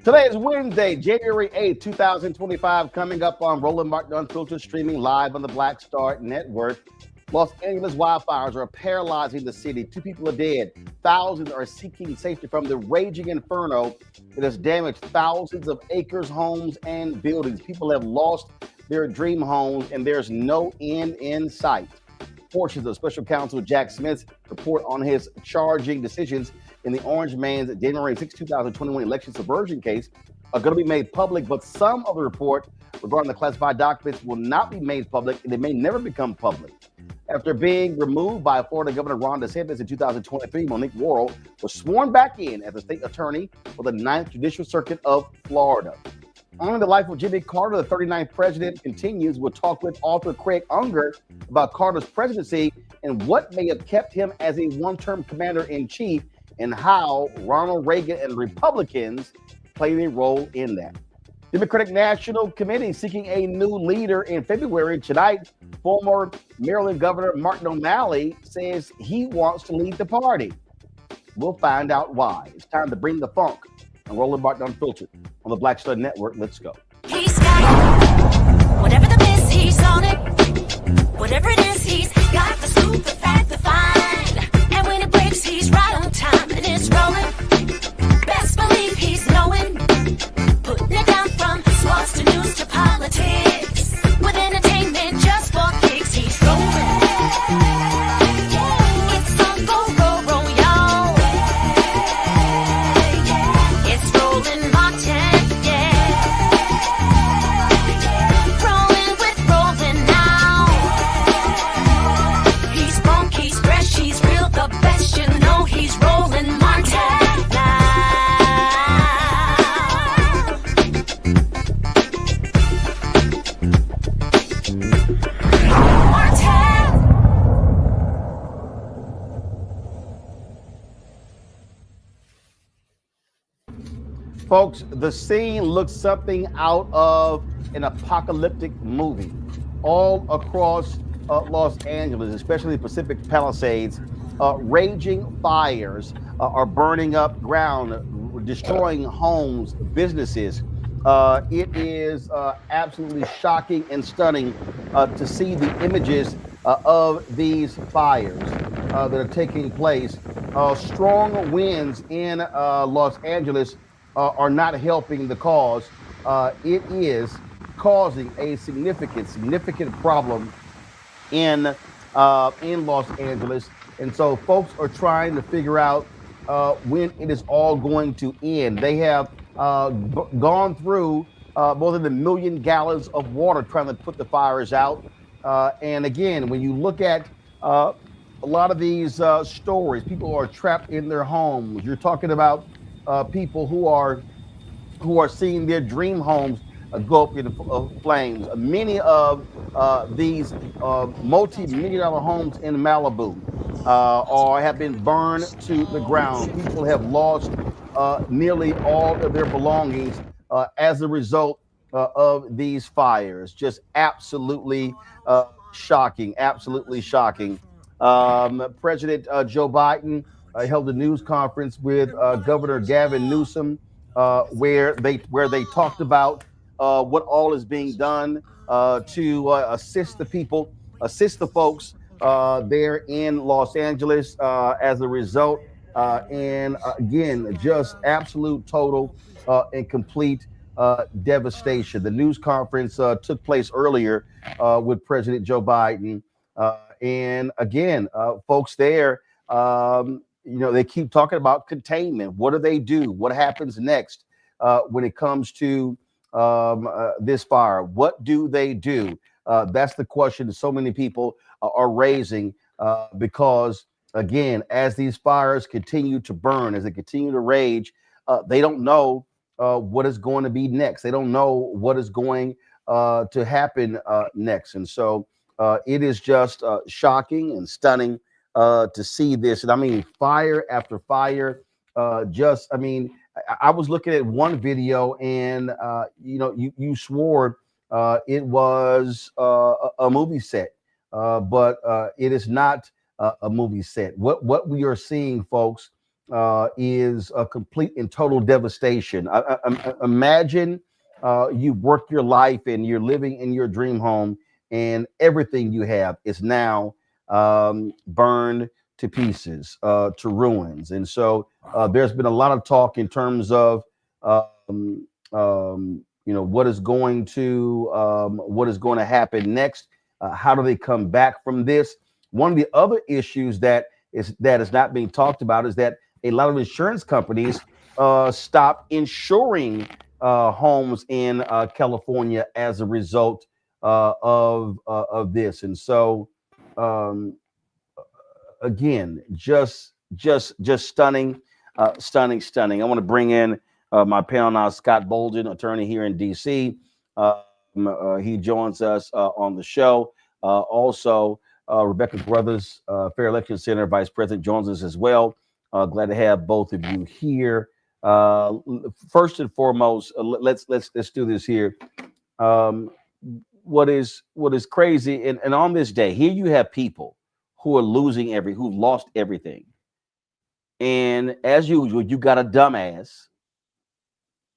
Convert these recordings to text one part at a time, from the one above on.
Today is Wednesday, January 8th, 2025, coming up on Roland Martin Unfiltered, streaming live on the Black Star Network. Los Angeles wildfires are paralyzing the city. 2 people are dead. Thousands are seeking safety from the raging inferno that has damaged thousands of acres, homes, and buildings. People have lost their dream homes, and there's no end in sight. Portions of Special Counsel Jack Smith's report on his charging decisions in the Orange Man's January 6, 2021 election subversion case are going to be made public, but some of the report regarding the classified documents will not be made public, and they may never become public. After being removed by Florida Governor Ron DeSantis in 2023, Monique Worrell was sworn back in as the state attorney for the 9th Judicial Circuit of Florida. On the life of Jimmy Carter, the 39th president continues. We'll talk with author Craig Unger about Carter's presidency and what may have kept him as a one-term commander-in-chief and how Ronald Reagan and Republicans played a role in that. Democratic National Committee seeking a new leader in February. Tonight, former Maryland Governor Martin O'Malley says he wants to lead the party. We'll find out why. It's time to bring the funk on Roland Martin Unfiltered on the Black Star Network. Let's go. He's got whatever the miss, he's on it. Whatever it is, he's got the scoop, the fact, the find. And when it breaks, he's right on time and it's rolling. Best believe he's knowing. Putting it down from sports to news to politics. With entertainment just for kicks, he's rolling. It's on go, roll, y'all. It's Roland Martin, yeah. Rolling with Roland now. He's funk, he's fresh, he's real, the best, you know he's Roland Martin now. Folks, the scene looks something out of an apocalyptic movie. All across Los Angeles, especially the Pacific Palisades, raging fires are burning up ground, destroying homes, businesses. It is absolutely shocking and stunning to see the images of these fires that are taking place. Strong winds in Los Angeles are not helping the cause. It is causing a significant problem in Los Angeles, and so folks are trying to figure out when it is all going to end. They have gone through more than 1 million gallons of water trying to put the fires out. And again, when you look at a lot of these stories, people are trapped in their homes. You're talking about people who are seeing their dream homes go up in flames. Many of these multi-million-dollar homes in Malibu have been burned to the ground. People have lost nearly all of their belongings as a result of these fires. Just absolutely shocking. President Joe Biden held a news conference with Governor Gavin Newsom, where they talked about what all is being done to assist the folks there in Los Angeles as a result. And again, just absolute, total, and complete devastation. The news conference took place earlier with President Joe Biden. And again, folks there, they keep talking about containment. What do they do? What happens next when it comes to this fire? What do they do? That's the question that so many people are raising because, again, as these fires continue to burn, as they continue to rage, they don't know what is going to be next. They don't know what is going to happen next. And so it is just shocking and stunning to see this. And I mean, fire after fire. I was looking at one video and, you swore it was a movie set, but it is not a movie set. What we are seeing, folks, is a complete and total devastation. Imagine you work your life and you're living in your dream home, and everything you have is now burned to pieces, to ruins. And so there's been a lot of talk in terms of what is going to happen next. How do they come back from this? One of the other issues that is not being talked about is that a lot of insurance companies stopped insuring homes in California as a result of this. And so um, again, just stunning, stunning. I want to bring in my panel now, Scott Bolden, attorney here in DC. He joins us on the show. Also, Rebecca Brothers, Fair Election Center Vice President, joins us as well. Glad to have both of you here. First and foremost, let's do this here. What is crazy, and on this day, here you have people who are who've lost everything. And as usual, you got a dumbass,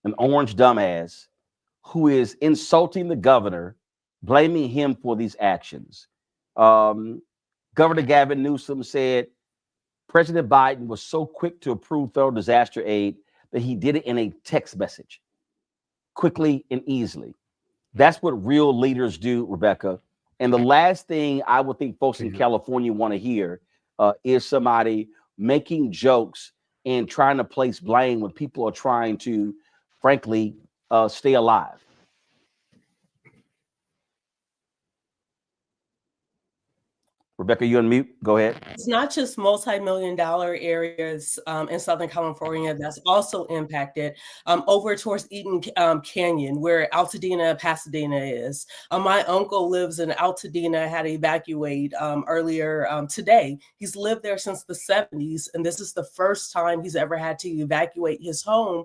an orange dumbass, who is insulting the governor, blaming him for these actions. Governor Gavin Newsom said President Biden was so quick to approve federal disaster aid that he did it in a text message, quickly and easily. That's what real leaders do, Rebecca. And the last thing I would think folks in California want to hear is somebody making jokes and trying to place blame when people are trying to, frankly, stay alive. Rebecca, you on mute? Go ahead. It's not just multi-million-dollar areas in Southern California that's also impacted. Over towards Eden Canyon, where Altadena, Pasadena is. My uncle lives in Altadena, had to evacuate earlier today. He's lived there since the 70s, and this is the first time he's ever had to evacuate his home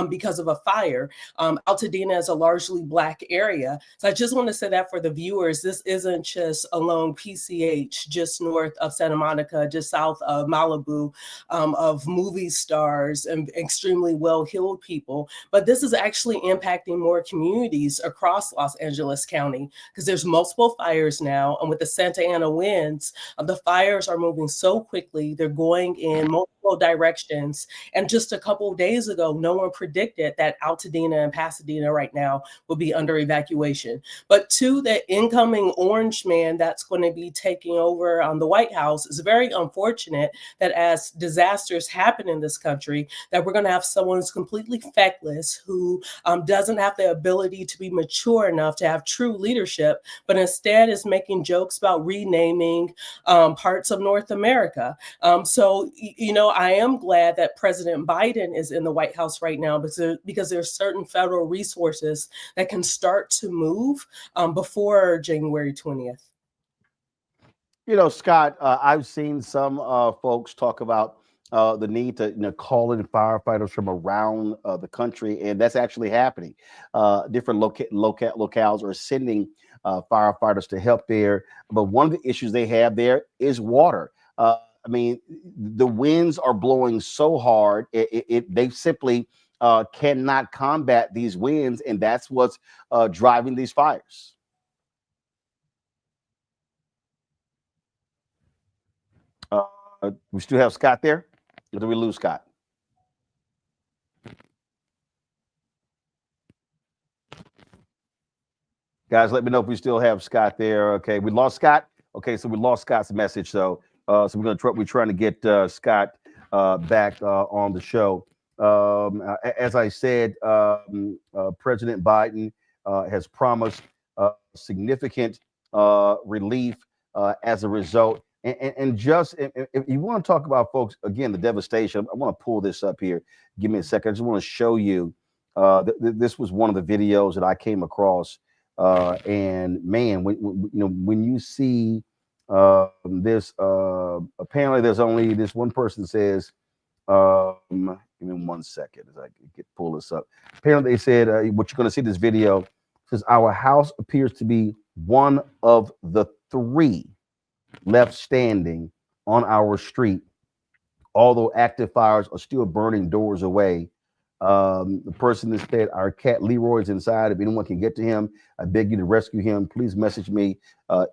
because of a fire. Altadena is a largely Black area. So I just want to say that for the viewers, this isn't just alone PCH, just north of Santa Monica, just south of Malibu, of movie stars and extremely well-heeled people. But this is actually impacting more communities across Los Angeles County because there's multiple fires now. And with the Santa Ana winds, the fires are moving so quickly. They're going in multiple directions. And just a couple of days ago, no one predicted that Altadena and Pasadena right now will be under evacuation. But to the incoming orange man that's going to be taking over on the White House, is very unfortunate that as disasters happen in this country, that we're going to have someone who's completely feckless, who doesn't have the ability to be mature enough to have true leadership, but instead is making jokes about renaming parts of North America. So, I am glad that President Biden is in the White House right now because there's certain federal resources that can start to move before January 20th. Scott, I've seen some folks talk about the need to call in firefighters from around the country, and that's actually happening. Different locales are sending firefighters to help there. But one of the issues they have there is water. I mean, the winds are blowing so hard, they simply cannot combat these winds, and that's what's driving these fires. We still have Scott there? Or do we lose Scott? Guys, let me know if we still have Scott there. Okay, we lost Scott. Okay, so we lost Scott's message. So we're trying to get Scott back on the show. As I said, President Biden has promised significant relief as a result. And just if you want to talk about, folks, again, the devastation, I want to pull this up here. Give me a second. I just want to show you. This was one of the videos that I came across. And man, when you see this, apparently there's only this one person says, give me 1 second as I pull this up. Apparently they said, what you're going to see this video says, our house appears to be one of the 3 left standing on our street. although active fires are still burning doors away. The person that said, our cat Leroy is inside. If anyone can get to him, I beg you to rescue him. Please message me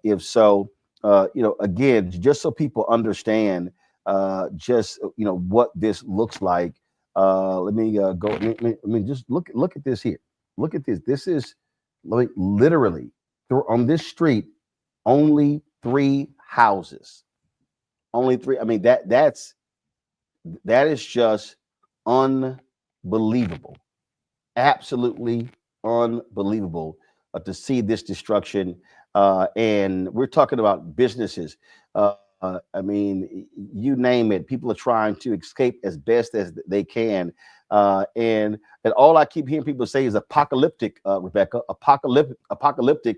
if so. Again, just so people understand what this looks like. Let me go. Let me just look at this here. Look at this. This is literally on this street, only 3 houses. Only 3. I mean, that is just unbelievable. Absolutely unbelievable to see this destruction. And we're talking about businesses. I mean, you name it. People are trying to escape as best as they can. And all I keep hearing people say is apocalyptic, Rebecca, apocalyptic,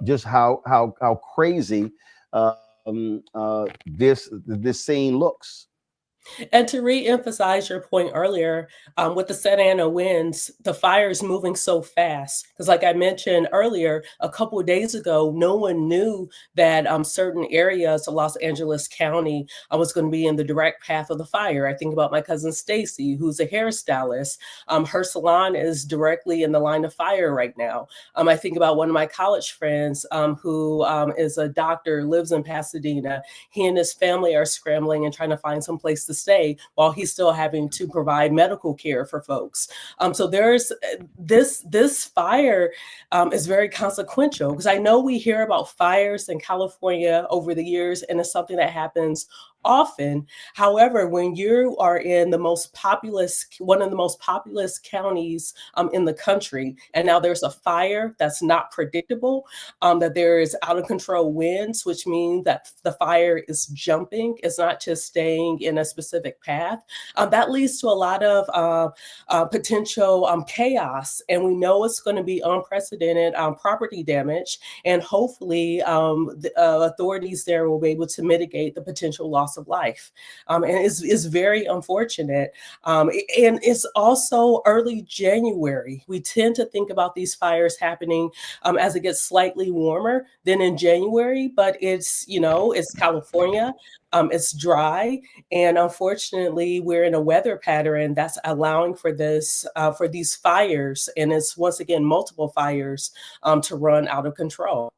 just how crazy this scene looks. And to re-emphasize your point earlier, with the Santa Ana winds, the fire is moving so fast. Because like I mentioned earlier, a couple of days ago, no one knew that certain areas of Los Angeles County was going to be in the direct path of the fire. I think about my cousin Stacy, who's a hairstylist. Her salon is directly in the line of fire right now. I think about one of my college friends who is a doctor, lives in Pasadena. He and his family are scrambling and trying to find some place to stay while he's still having to provide medical care for folks. So there's this fire is very consequential, because I know we hear about fires in California over the years, and it's something that happens often. However, when you are in one of the most populous counties in the country, and now there's a fire that's not predictable, that there is out of control winds, which means that the fire is jumping, it's not just staying in a specific path, that leads to a lot of potential chaos. And we know it's going to be unprecedented property damage, and hopefully the authorities there will be able to mitigate the potential loss of life. And it's very unfortunate. And it's also early January. We tend to think about these fires happening as it gets slightly warmer than in January, but it's California. It's dry, and unfortunately, we're in a weather pattern that's allowing for this, for these fires, and it's once again multiple fires to run out of control.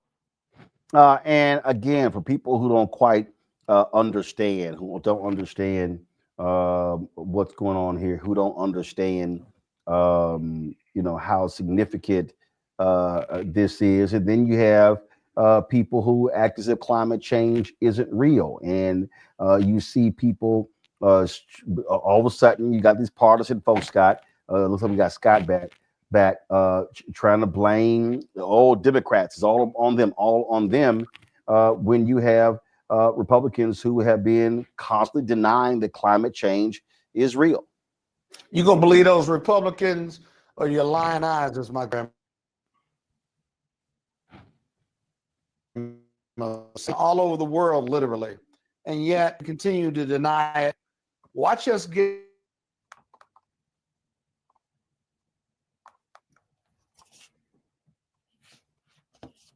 And again, for people who don't quite understand, who don't understand what's going on here, who don't understand, how significant this is, and then you have people who act as if climate change isn't real, and you see people all of a sudden you got these partisan folks. Scott, looks like we got Scott back trying to blame all Democrats. It's all on them, when you have Republicans who have been constantly denying that climate change is real. You gonna believe those Republicans, or your lying eyes, as my grandma all over the world, literally, and yet continue to deny it. Watch us get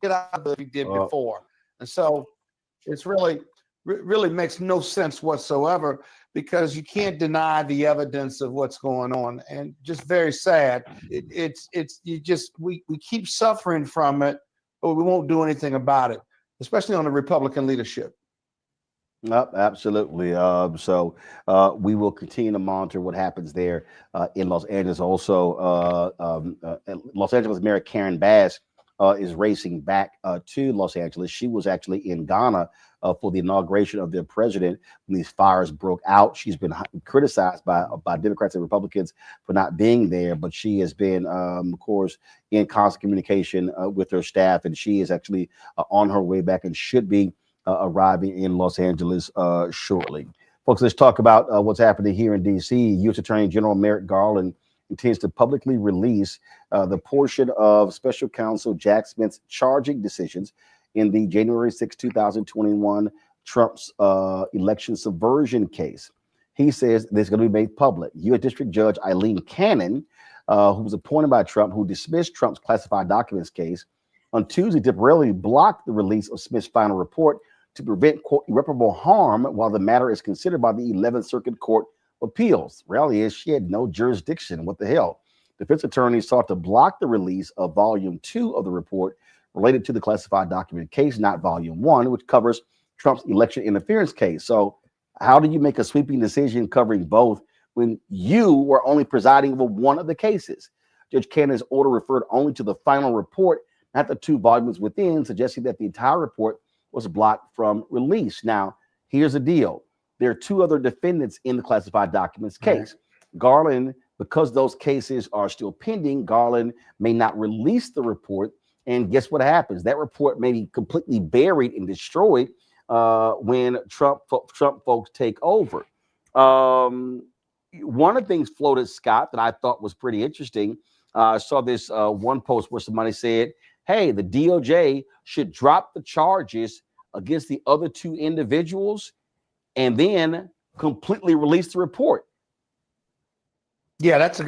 out of what we did before. And so it's really makes no sense whatsoever, because you can't deny the evidence of what's going on, and just very sad. We keep suffering from it, but we won't do anything about it, especially on the Republican leadership. Absolutely. So we will continue to monitor what happens there in Los Angeles. Also, Los Angeles Mayor Karen Bass is racing back to Los Angeles. She was actually in Ghana for the inauguration of their president when these fires broke out. She's been criticized by Democrats and Republicans for not being there, but she has been, of course, in constant communication with her staff, and she is actually on her way back and should be arriving in Los Angeles shortly. Folks, let's talk about what's happening here in D.C. U.S. Attorney General Merrick Garland intends to publicly release the portion of Special Counsel Jack Smith's charging decisions in the January 6, 2021 Trump's election subversion case. He says this is going to be made public. U.S. District Judge Eileen Cannon, who was appointed by Trump, who dismissed Trump's classified documents case, on Tuesday temporarily blocked the release of Smith's final report to prevent, quote, irreparable harm while the matter is considered by the 11th Circuit Court of Appeals. The reality is she had no jurisdiction. What the hell? Defense attorneys sought to block the release of Volume 2 of the report related to the classified document case, not Volume 1, which covers Trump's election interference case. So how do you make a sweeping decision covering both when you were only presiding over one of the cases? Judge Cannon's order referred only to the final report, not the 2 volumes within, suggesting that the entire report was blocked from release. Now, here's the deal. There are 2 other defendants in the classified documents case. Right. Garland, because those cases are still pending, Garland may not release the report. And guess what happens? That report may be completely buried and destroyed when Trump folks take over. One of the things floated, Scott, that I thought was pretty interesting. I saw this one post where somebody said, hey, the DOJ should drop the charges against the other 2 individuals and then completely release the report. Yeah, that's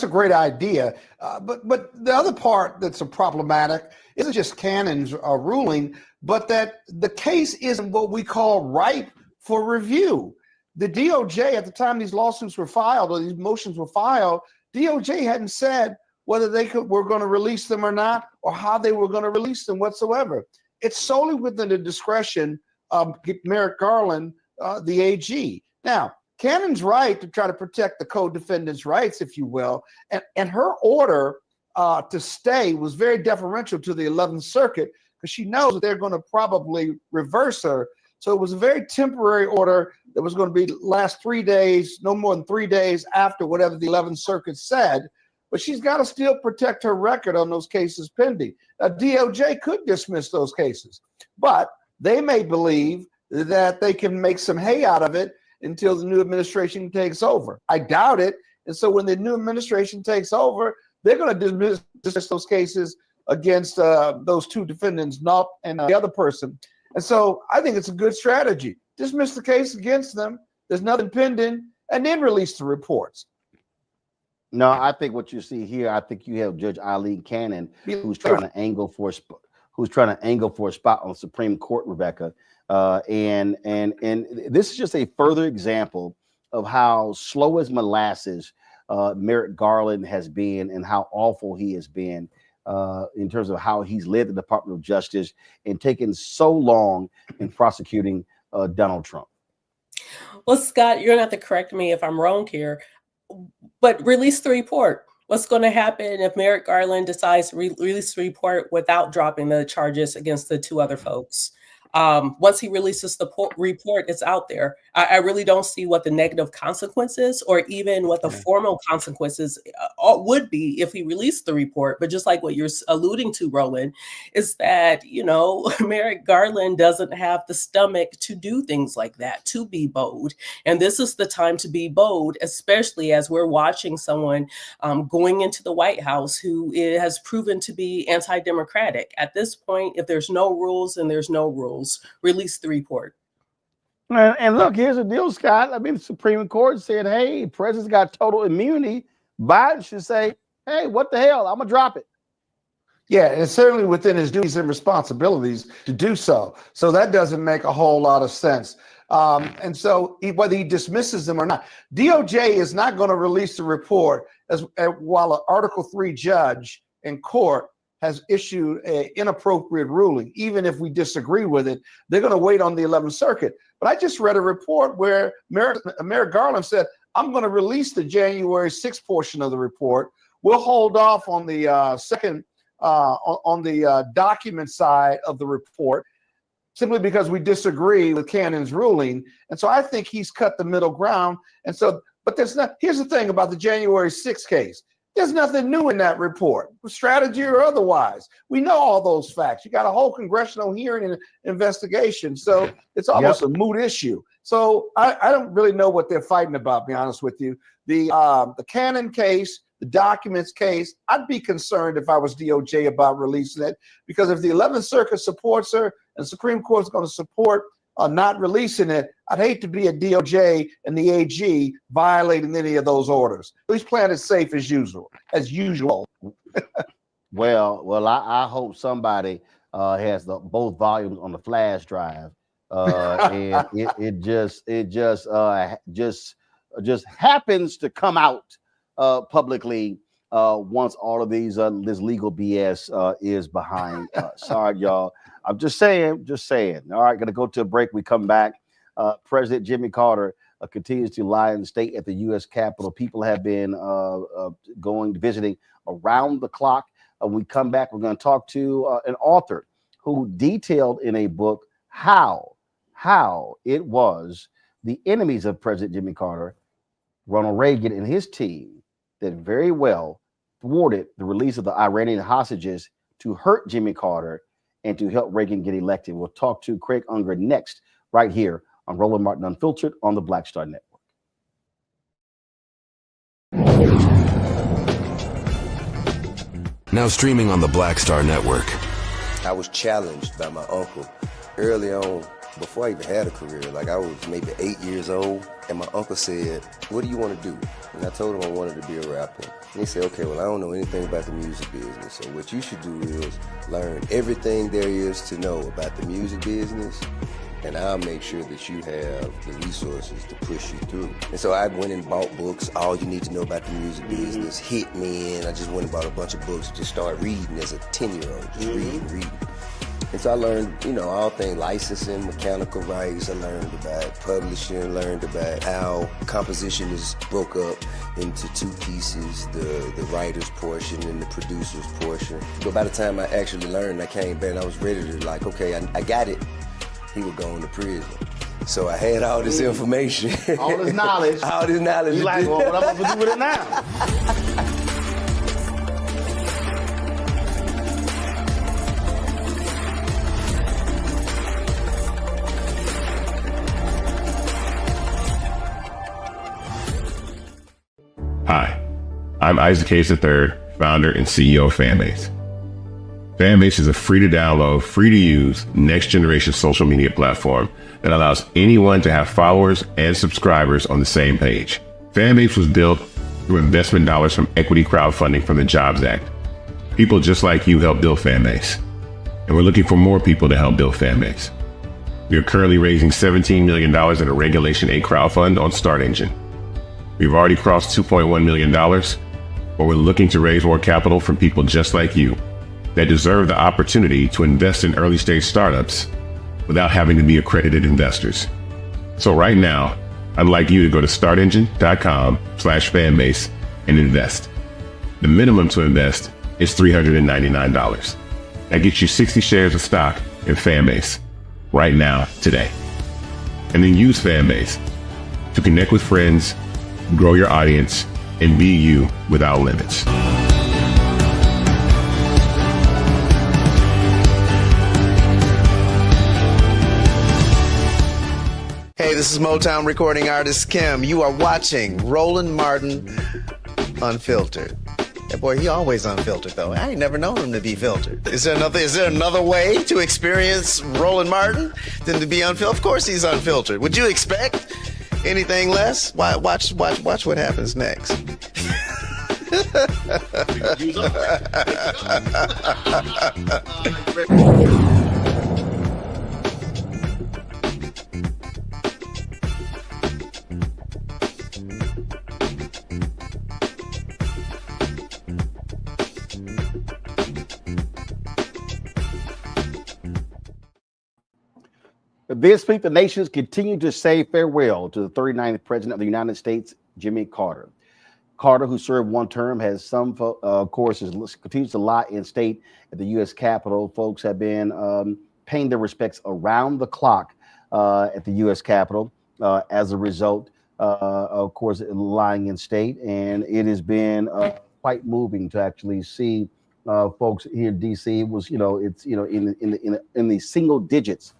a great idea. But the other part that's problematic isn't just Cannon's ruling, but that the case isn't what we call ripe for review. The DOJ, at the time these lawsuits were filed or these motions were filed, DOJ hadn't said whether were going to release them or not, or how they were going to release them whatsoever. It's solely within the discretion of Merrick Garland, the AG. Now, Cannon's right to try to protect the co-defendants' rights, if you will, and her order to stay was very deferential to the 11th Circuit because she knows that they're going to probably reverse her. So it was a very temporary order that was going to last 3 days, no more than 3 days after whatever the 11th Circuit said. But she's got to still protect her record on those cases pending. DOJ could dismiss those cases, but they may believe that they can make some hay out of it until the new administration takes over. I doubt it. And so when the new administration takes over, they're going to dismiss those cases against those 2 defendants, Knopf and the other person. And so I think it's a good strategy. Dismiss the case against them. There's nothing pending, and then release the reports. No, I think what you see here, I think you have Judge Eileen Cannon, who's trying to angle for a spot on the Supreme Court, Rebecca. And this is just a further example of how slow as molasses Merrick Garland has been and how awful he has been in terms of how he's led the Department of Justice and taken so long in prosecuting Donald Trump. Well, Scott, you're going to have to correct me if I'm wrong here, but release the report. What's going to happen if Merrick Garland decides to release the report without dropping the charges against the 2 other folks? Once he releases the report, it's out there. I really don't see what the negative consequences or even what the formal consequences would be if he released the report. But just like what you're alluding to, Roland, is that, Merrick Garland doesn't have the stomach to do things like that, to be bold. And this is the time to be bold, especially as we're watching someone going into the White House who has proven to be anti-democratic. At this point, if there's no rules, and there's no rules. Release the report. And look, here's the deal, Scott. I mean, the Supreme Court said, hey, president's got total immunity. Biden should say, hey, what the hell? I'm going to drop it. Yeah, and it's certainly within his duties and responsibilities to do so. So that doesn't make a whole lot of sense. And so whether he dismisses them or not, DOJ is not going to release the report while an Article 3 judge in court has issued an inappropriate ruling. Even if we disagree with it, they're going to wait on the 11th Circuit. But I just read a report where Merrick Garland said, I'm going to release the January 6th portion of the report. We'll hold off on the on the document side of the report simply because we disagree with Cannon's ruling. And so I think he's cut the middle ground. And so, but here's the thing about the January 6th case. There's nothing new in that report, strategy or otherwise. We know all those facts. You got a whole congressional hearing and investigation. So it's almost a moot issue. So I don't really know what they're fighting about, to be honest with you. The Cannon case, the documents case, I'd be concerned if I was DOJ about releasing it, because if the 11th Circuit supports her and the Supreme Court is going to support not releasing it, I'd hate to be a DOJ and the AG violating any of those orders. He's playing it safe as usual. Well, I hope somebody has both volumes on the flash drive, and it just happens to come out publicly once all of these this legal BS is behind. Sorry, y'all. I'm just saying. All right, gonna go to a break. We come back. President Jimmy Carter continues to lie in state at the U.S. Capitol. People have been visiting around the clock. When we come back, we're going to talk to an author who detailed in a book how it was the enemies of President Jimmy Carter, Ronald Reagan, and his team that very well thwarted the release of the Iranian hostages to hurt Jimmy Carter and to help Reagan get elected. We'll talk to Craig Unger next, right here on Roland Martin Unfiltered on the Black Star Network. Now streaming on the Black Star Network. I was challenged by my uncle early on, before I even had a career. Like, I was maybe 8 years old, and my uncle said, "What do you want to do?" And I told him I wanted to be a rapper. And he said, "Okay, well, I don't know anything about the music business, so what you should do is learn everything there is to know about the music business, and I'll make sure that you have the resources to push you through." And so I went and bought books, All You Need to Know About the Music Business, Hit Me In. I just went and bought a bunch of books, just started reading as a 10-year-old, just reading. And so I learned, all things licensing, mechanical rights. I learned about publishing, learned about how composition is broke up into two pieces, the writer's portion and the producer's portion. But by the time I actually learned, I came back and I was ready to okay, I got it. He was going to prison. So I had all this information. All this knowledge. All this knowledge. You like, well, what I'm going to do with it now? Hi, I'm Isaac Hayes III, founder and CEO of Fanbase. Fanbase is a free-to-download, free-to-use, next-generation social media platform that allows anyone to have followers and subscribers on the same page. Fanbase was built through investment dollars from equity crowdfunding from the Jobs Act. People just like you help build Fanbase, and we're looking for more people to help build Fanbase. We are currently raising $17 million in a Regulation A crowdfund on Start Engine. We've already crossed $2.1 million, but we're looking to raise more capital from people just like you that deserve the opportunity to invest in early stage startups without having to be accredited investors. So right now, I'd like you to go to startengine.com/fanbase and invest. The minimum to invest is $399. That gets you 60 shares of stock in Fanbase right now, today. And then use Fanbase to connect with friends, grow your audience, and be you without limits. Hey, this is Motown recording artist Kim. You are watching Roland Martin Unfiltered. That boy, he always unfiltered though. I ain't never known him to be filtered. Is there another way to experience Roland Martin than to be unfiltered? Of course he's unfiltered. Would you expect anything less? Watch what happens next. This week, the nations continue to say farewell to the 39th President of the United States, Jimmy Carter. Carter, who served one term, has some, of course, continues to lie in state at the U.S. Capitol. Folks have been paying their respects around the clock at the U.S. Capitol as a result, of course, lying in state. And it has been quite moving to actually see folks here in D.C. It was, it's, in the single digits.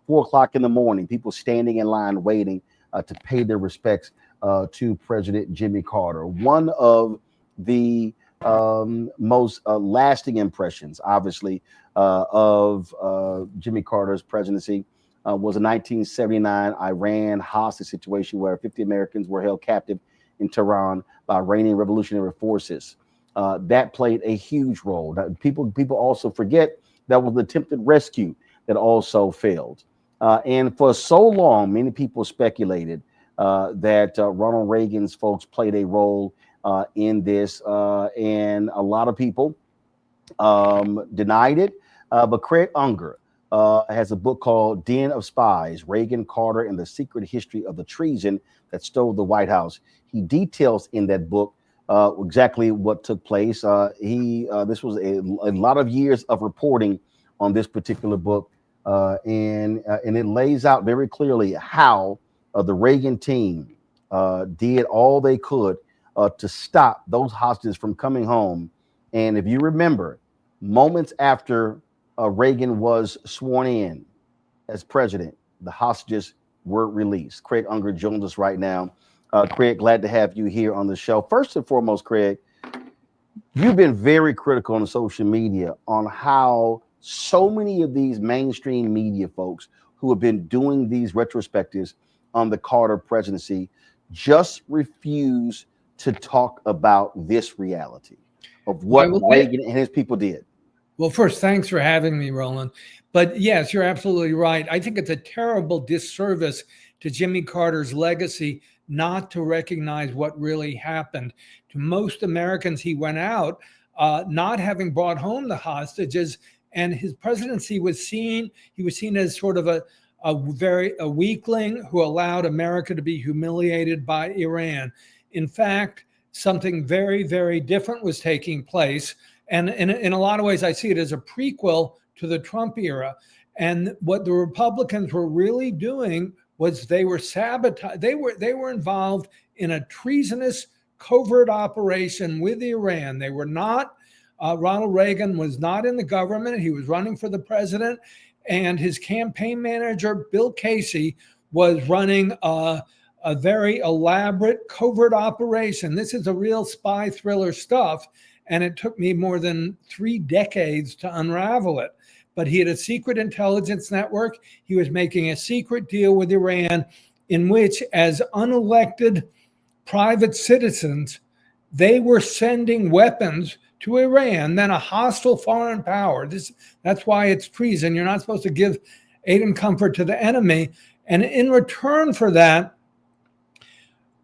4 o'clock in the morning, people standing in line waiting to pay their respects to President Jimmy Carter. One of the most lasting impressions, obviously, of Jimmy Carter's presidency was a 1979 Iran hostage situation where 50 Americans were held captive in Tehran by Iranian revolutionary forces. That played a huge role. People also forget That was the attempted rescue that also failed. And for so long, many people speculated that Ronald Reagan's folks played a role in this, and a lot of people denied it. But Craig Unger has a book called Den of Spies, Reagan, Carter, and the Secret History of the Treason that Stole the White House. He details in that book exactly what took place. This was a lot of years of reporting on this particular book, and it lays out very clearly how the Reagan team did all they could to stop those hostages from coming home. And if you remember, moments after Reagan was sworn in as president, the hostages were released. Craig Unger joins us right now. Craig, glad to have you here on the show. First and foremost, Craig, you've been very critical on social media on how so many of these mainstream media folks who have been doing these retrospectives on the Carter presidency just refuse to talk about this reality of what Reagan and his people did. Well, first, thanks for having me, Roland. But yes, you're absolutely right. I think it's a terrible disservice to Jimmy Carter's legacy not to recognize what really happened. To most Americans, he went out not having brought home the hostages, and his presidency was seen as sort of a weakling who allowed America to be humiliated by Iran. In fact, something very, very different was taking place. And in a lot of ways, I see it as a prequel to the Trump era. And what the Republicans were really doing was they were sabotage. They were involved in a treasonous covert operation with Iran. They were not. Ronald Reagan was not in the government. He was running for the president, and his campaign manager, Bill Casey, was running a very elaborate covert operation. This is a real spy thriller stuff. And it took me more than 3 decades to unravel it. But he had a secret intelligence network. He was making a secret deal with Iran in which, as unelected private citizens, they were sending weapons to Iran, then a hostile foreign power. That's why it's treason. You're not supposed to give aid and comfort to the enemy. And in return for that,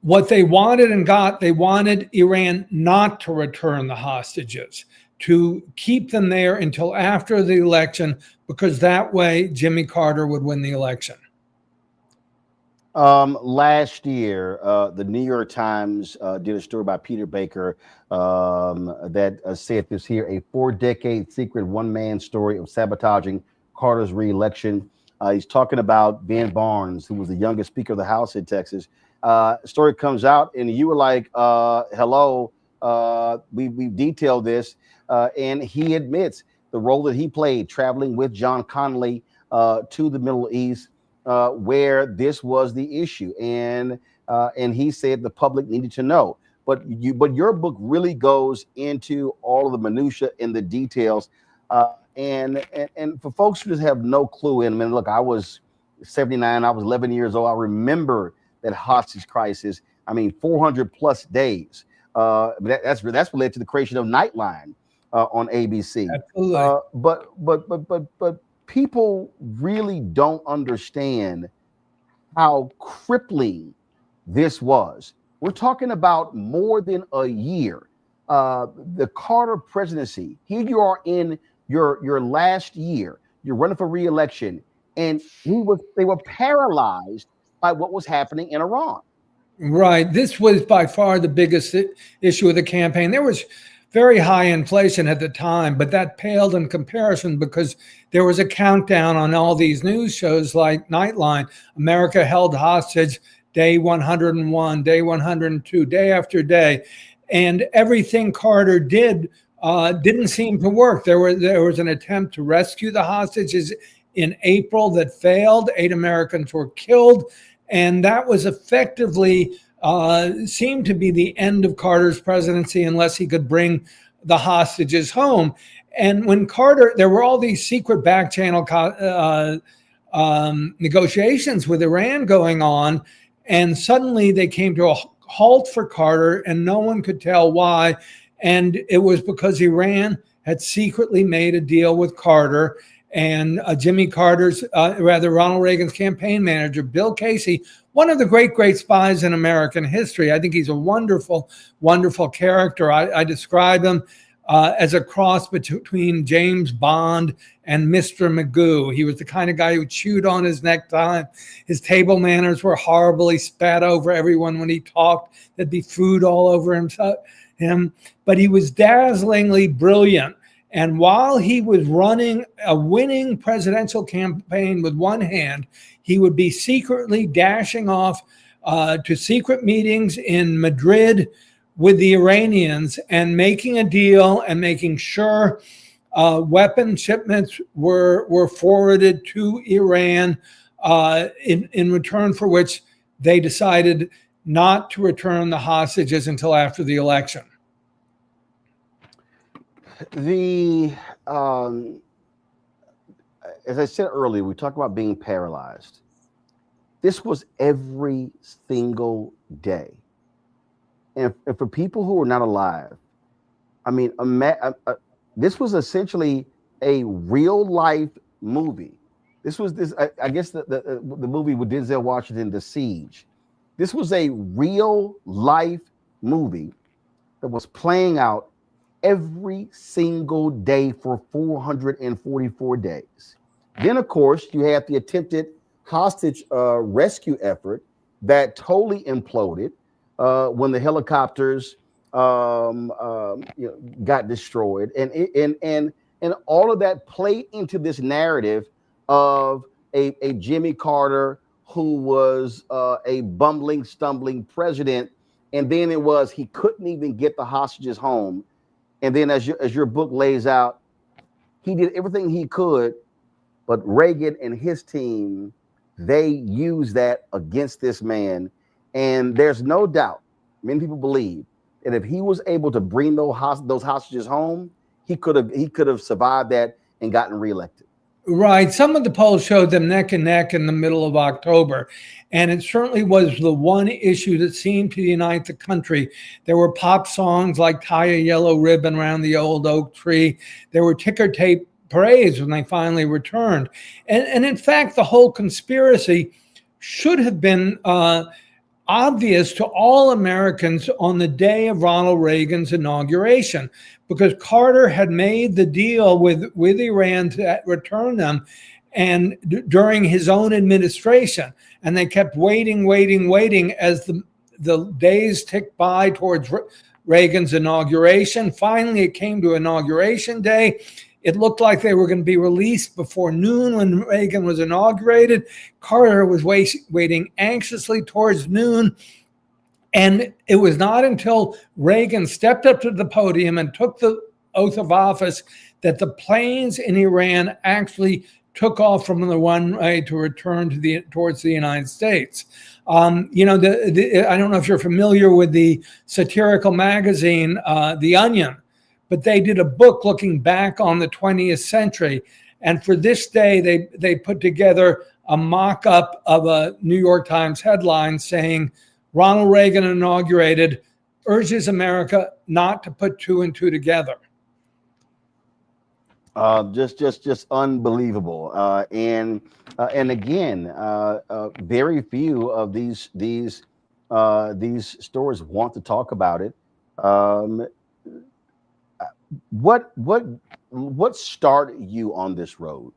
what they wanted and got, they wanted Iran not to return the hostages, to keep them there until after the election, because that way Jimmy Carter would win the election. Last year, the New York Times did a story by Peter Baker that said this here, a 4-decade secret one-man story of sabotaging Carter's re-election. He's talking about Ben Barnes, who was the youngest Speaker of the House in Texas. Story comes out and you were like, hello, we've detailed this. And he admits the role that he played traveling with John Connally to the Middle East, where this was the issue. And he said the public needed to know. But your book really goes into all of the minutia and the details. And for folks who just have no clue, and I mean, look, I was 79, I was 11 years old. I remember that hostage crisis. I mean, 400 plus days. That's related to the creation of Nightline on ABC. But people really don't understand how crippling this was. We're talking about more than a year. The Carter presidency. Here you are in your last year. You're running for re-election, and they were paralyzed by what was happening in Iran. Right. This was by far the biggest issue of the campaign. There was very high inflation at the time, but that paled in comparison because there was a countdown on all these news shows like Nightline. America held hostage day 101, day 102, day after day. And everything Carter did didn't seem to work. There was an attempt to rescue the hostages in April that failed. 8 Americans were killed. And that was effectively seemed to be the end of Carter's presidency unless he could bring the hostages home. And when Carter, there were all these secret back channel negotiations with Iran going on, and suddenly they came to a halt for Carter, and no one could tell why. And it was because Iran had secretly made a deal with Carter, and Ronald Reagan's campaign manager, Bill Casey, one of the great spies in American history. I think he's a wonderful, wonderful character. I describe him as a cross between James Bond and Mr. Magoo. He was the kind of guy who chewed on his necktie. His table manners were horrible. He spat over everyone when he talked. There'd be food all over him. But he was dazzlingly brilliant. And while he was running a winning presidential campaign with one hand, he would be secretly dashing off to secret meetings in Madrid with the Iranians and making a deal and making sure weapon shipments were forwarded to Iran in return for which they decided not to return the hostages until after the election. As I said earlier, we talked about being paralyzed. This was every single day. And for people who are not alive, I mean, this was essentially a real life movie. I guess the movie with Denzel Washington, The Siege. This was a real life movie that was playing out every single day for 444 days. Then, of course, you had the attempted hostage rescue effort that totally imploded when the helicopters got destroyed, and all of that played into this narrative of a Jimmy Carter who was a bumbling, stumbling president, and then it was he couldn't even get the hostages home. And then, as your book lays out, he did everything he could, but Reagan and his team, they used that against this man. And there's no doubt, many people believe, that if he was able to bring those hostages home, he could have survived that and gotten reelected. Right. Some of the polls showed them neck and neck in the middle of October. And it certainly was the one issue that seemed to unite the country. There were pop songs like Tie a Yellow Ribbon Around the Old Oak Tree. There were ticker tape parades when they finally returned. And in fact, the whole conspiracy should have been obvious to all Americans on the day of Ronald Reagan's inauguration, because Carter had made the deal with Iran to return them, and during his own administration, and they kept waiting as the days ticked by towards Reagan's inauguration. Finally, it came to Inauguration Day. It looked like they were going to be released before noon when Reagan was inaugurated. Carter was waiting anxiously towards noon. And it was not until Reagan stepped up to the podium and took the oath of office that the planes in Iran actually took off from the runway to return towards the United States. I don't know if you're familiar with the satirical magazine, The Onion, but they did a book looking back on the 20th century. And for this day, they put together a mock-up of a New York Times headline saying, Ronald Reagan inaugurated, urges America not to put two and two together. Just unbelievable. And again, very few of these stories want to talk about it. What started you on this road?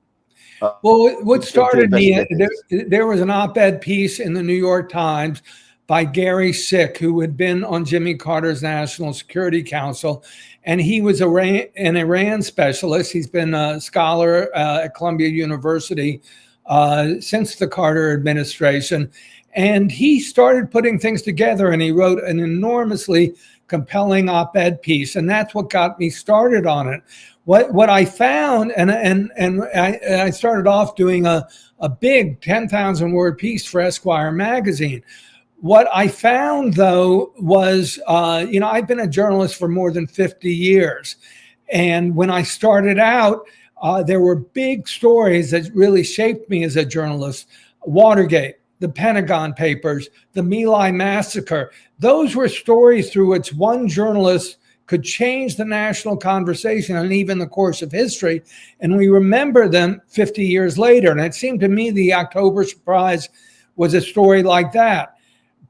Well, what started me, there was an op-ed piece in the New York Times by Gary Sick, who had been on Jimmy Carter's National Security Council, and he was an Iran specialist. He's been a scholar at Columbia University since the Carter administration, and he started putting things together, and he wrote an enormously compelling op-ed piece, and that's what got me started on it. What I found, and I started off doing a big 10,000 word piece for Esquire magazine. What I found, though, was, I've been a journalist for more than 50 years. And when I started out, there were big stories that really shaped me as a journalist. Watergate, the Pentagon Papers, the My Lai massacre. Those were stories through which one journalist could change the national conversation and even the course of history. And we remember them 50 years later. And it seemed to me the October surprise was a story like that.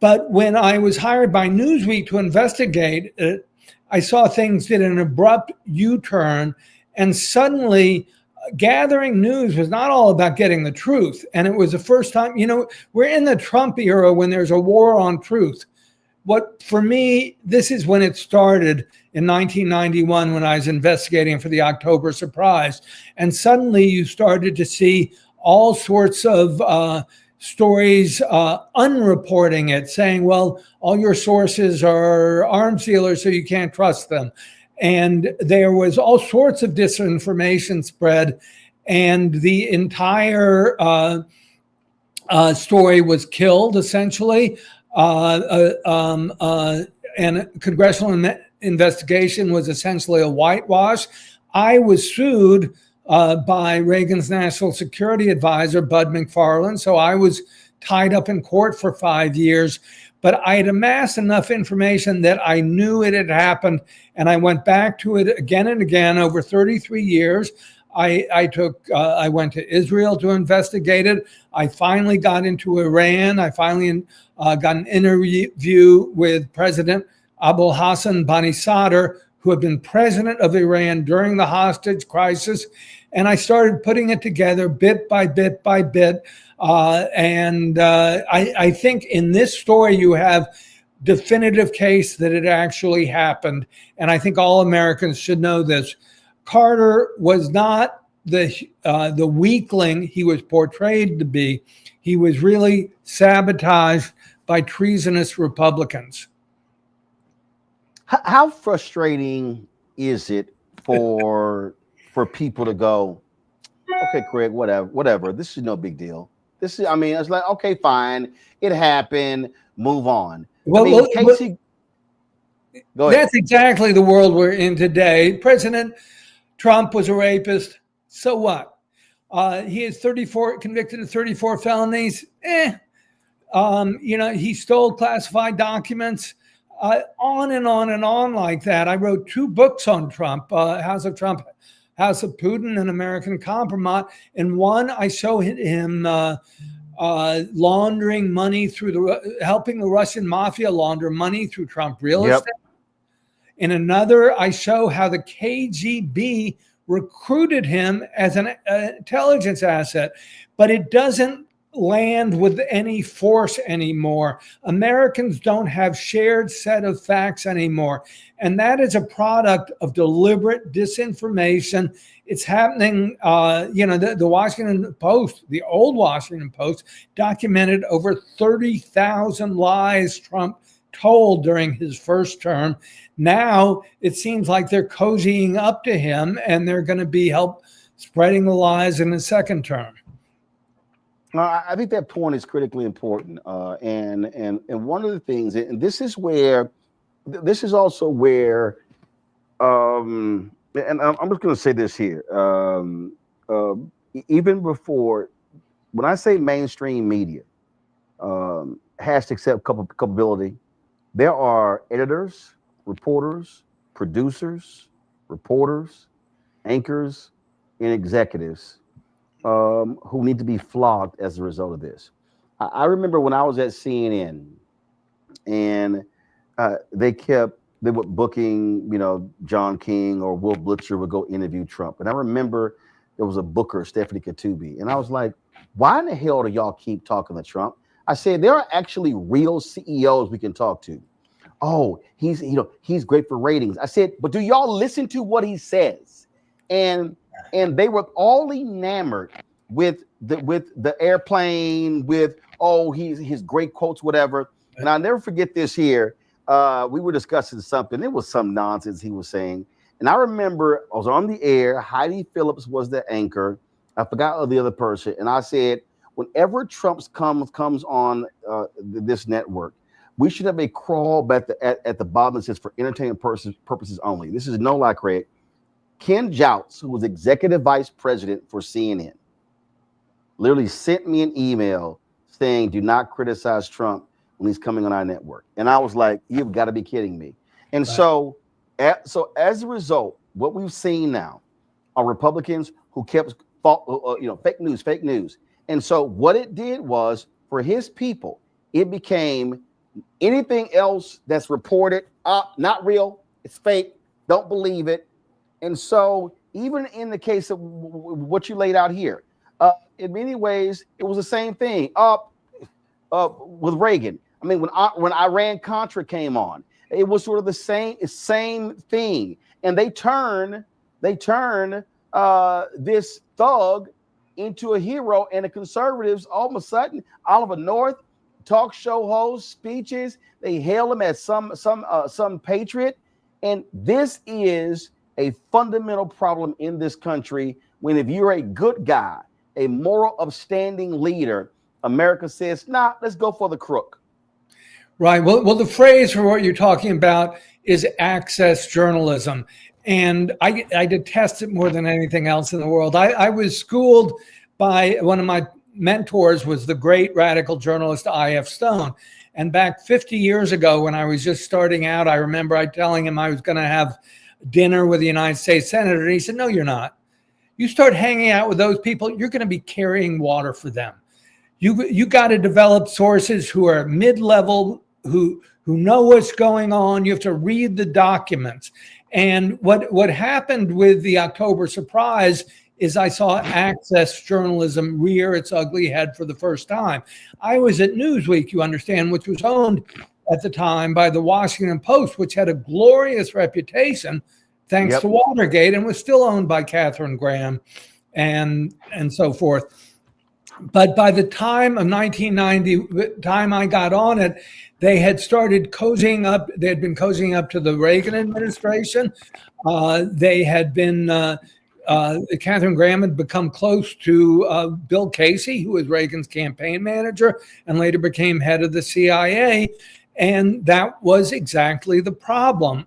But when I was hired by Newsweek to investigate it, I saw things did an abrupt U-turn, and suddenly gathering news was not all about getting the truth. And it was the first time, we're in the Trump era when there's a war on truth. For me, this is when it started in 1991 when I was investigating for the October surprise. And suddenly you started to see all sorts of stories unreporting it, saying, well, all your sources are arms dealers, so you can't trust them. And there was all sorts of disinformation spread, and the entire story was killed, essentially. And congressional investigation was essentially a whitewash. I was sued by Reagan's national security advisor, Bud McFarlane. So I was tied up in court for 5 years. But I had amassed enough information that I knew it had happened, and I went back to it again and again over 33 years. I went to Israel to investigate it. I finally got into Iran. I finally got an interview with President Abul Hassan Bani Sadr, who had been president of Iran during the hostage crisis. And I started putting it together bit by bit by bit. I think in this story, you have definitive case that it actually happened. And I think all Americans should know this. Carter was not the weakling he was portrayed to be. He was really sabotaged by treasonous Republicans. How frustrating is it for people to go, okay, Craig, whatever. This is no big deal. It's like, okay, fine. It happened. Move on. Well, Casey, go ahead. That's exactly the world we're in today. President Trump was a rapist. So what? He is convicted of 34 felonies. He stole classified documents. On and on and on like that. I wrote 2 books on Trump, House of Trump, House of Putin, and American Compromise. In one, I show him laundering money helping the Russian mafia launder money through Trump real estate. In another, I show how the KGB recruited him as an intelligence asset, but it doesn't land with any force anymore. Americans don't have shared set of facts anymore. And that is a product of deliberate disinformation. It's happening, the Washington Post, the old Washington Post, documented over 30,000 lies Trump told during his first term. Now it seems like they're cozying up to him, and they're going to be help spreading the lies in his second term. I think that point is critically important, and one of the things, and this is also where, and I'm just going to say this here, even before, when I say mainstream media has to accept culpability, there are editors, reporters, producers, reporters, anchors, and executives who need to be flogged as a result of this. I remember when I was at CNN, and they were booking, John King or Will Blitzer would go interview Trump. And I remember there was a booker, Stephanie Katubi. And I was like, why in the hell do y'all keep talking to Trump? I said, there are actually real CEOs we can talk to. Oh, he's great for ratings. I said, but do y'all listen to what he says? And they were all enamored with the airplane, with his great quotes, whatever. And I'll never forget this here. We were discussing something. It was some nonsense he was saying. And I remember I was on the air. Heidi Phillips was the anchor. I forgot the other person. And I said, whenever Trump comes on this network, we should have a crawl at the bottom that says for entertainment purposes only. This is no lie, Craig. Ken Jouts, who was executive vice president for CNN, literally sent me an email saying, do not criticize Trump when he's coming on our network. And I was like, you've got to be kidding me. And so So as a result, what we've seen now are Republicans who kept fake news. And so what it did was, for his people, it became anything else that's reported up, not real, it's fake, don't believe it. And so even in the case of what you laid out here, in many ways, it was the same thing with Reagan. I mean, when Iran-Contra came on, it was sort of the same thing. And they turn this thug into a hero, and the conservatives, all of a sudden, Oliver North, talk show hosts, speeches, they hail him as some patriot. And this is a fundamental problem in this country, when if you're a good guy, a moral, upstanding leader, America says, nah, let's go for the crook. Right. Well, the phrase for what you're talking about is access journalism. And I detest it more than anything else in the world. I was schooled by one of my mentors, was the great radical journalist I.F. Stone. And back 50 years ago, when I was just starting out, I remember I telling him I was going to have dinner with the United States Senator. And he said, no, you're not. You start hanging out with those people, you're going to be carrying water for them. You got to develop sources who are mid-level, who know what's going on. You have to read the documents. And what happened with the October surprise is I saw access journalism rear its ugly head for the first time. I was at Newsweek, you understand, which was owned at the time by the Washington Post, which had a glorious reputation thanks to Watergate, and was still owned by Katharine Graham and so forth. But by the time of 1990, the time I got on it, they had started cozying up. They had been cozying up to the Reagan administration. They had been, Katharine Graham had become close to Bill Casey, who was Reagan's campaign manager and later became head of the CIA. And that was exactly the problem.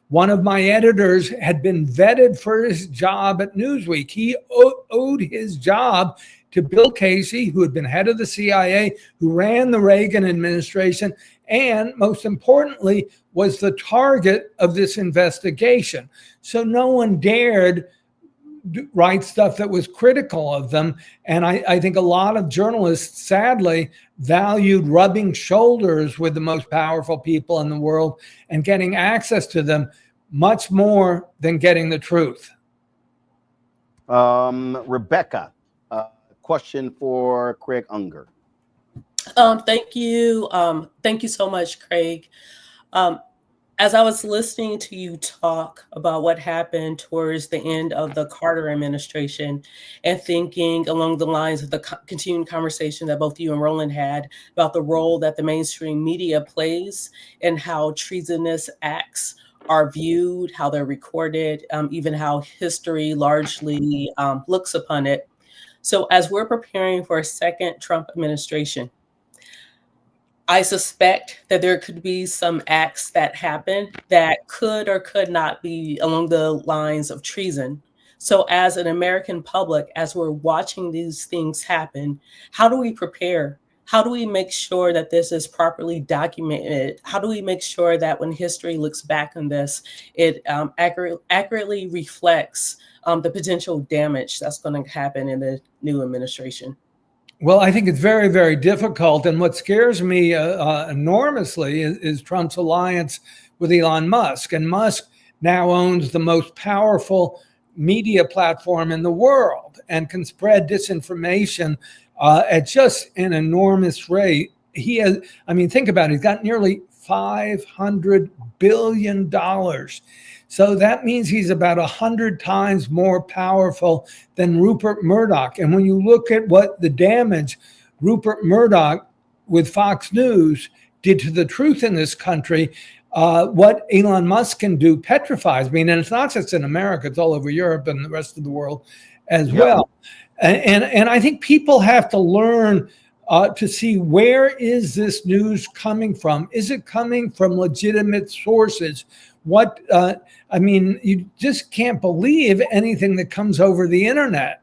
One of my editors had been vetted for his job at Newsweek. He owed his job to Bill Casey, who had been head of the CIA, who ran the Reagan administration, and most importantly, was the target of this investigation. So no one dared write stuff that was critical of them. And I think a lot of journalists, sadly, valued rubbing shoulders with the most powerful people in the world and getting access to them much more than getting the truth. Rebecca, question for Craig Unger. Thank you. Thank you so much, Craig. As I was listening to you talk about what happened towards the end of the Carter administration and thinking along the lines of the continuing conversation that both you and Roland had about the role that the mainstream media plays and how treasonous acts are viewed, how they're recorded, even how history largely looks upon it. So as we're preparing for a second Trump administration, I suspect that there could be some acts that happen that could or could not be along the lines of treason. So as an American public, as we're watching these things happen, how do we prepare? How do we make sure that this is properly documented? How do we make sure that when history looks back on this, it accurately reflects the potential damage that's going to happen in the new administration? Well, I think it's very, very difficult. And what scares me enormously is Trump's alliance with Elon Musk. And Musk now owns the most powerful media platform in the world and can spread disinformation at just an enormous rate. He has, I mean, think about it. He's got nearly $500 billion. So that means he's about 100 times more powerful than Rupert Murdoch. And when you look at what the damage Rupert Murdoch with Fox News did to the truth in this country, what Elon Musk can do petrifies me. And it's not just in America, it's all over Europe and the rest of the world as well. And I think people have to learn to see, where is this news coming from? Is it coming from legitimate sources? I mean, you just can't believe anything that comes over the internet.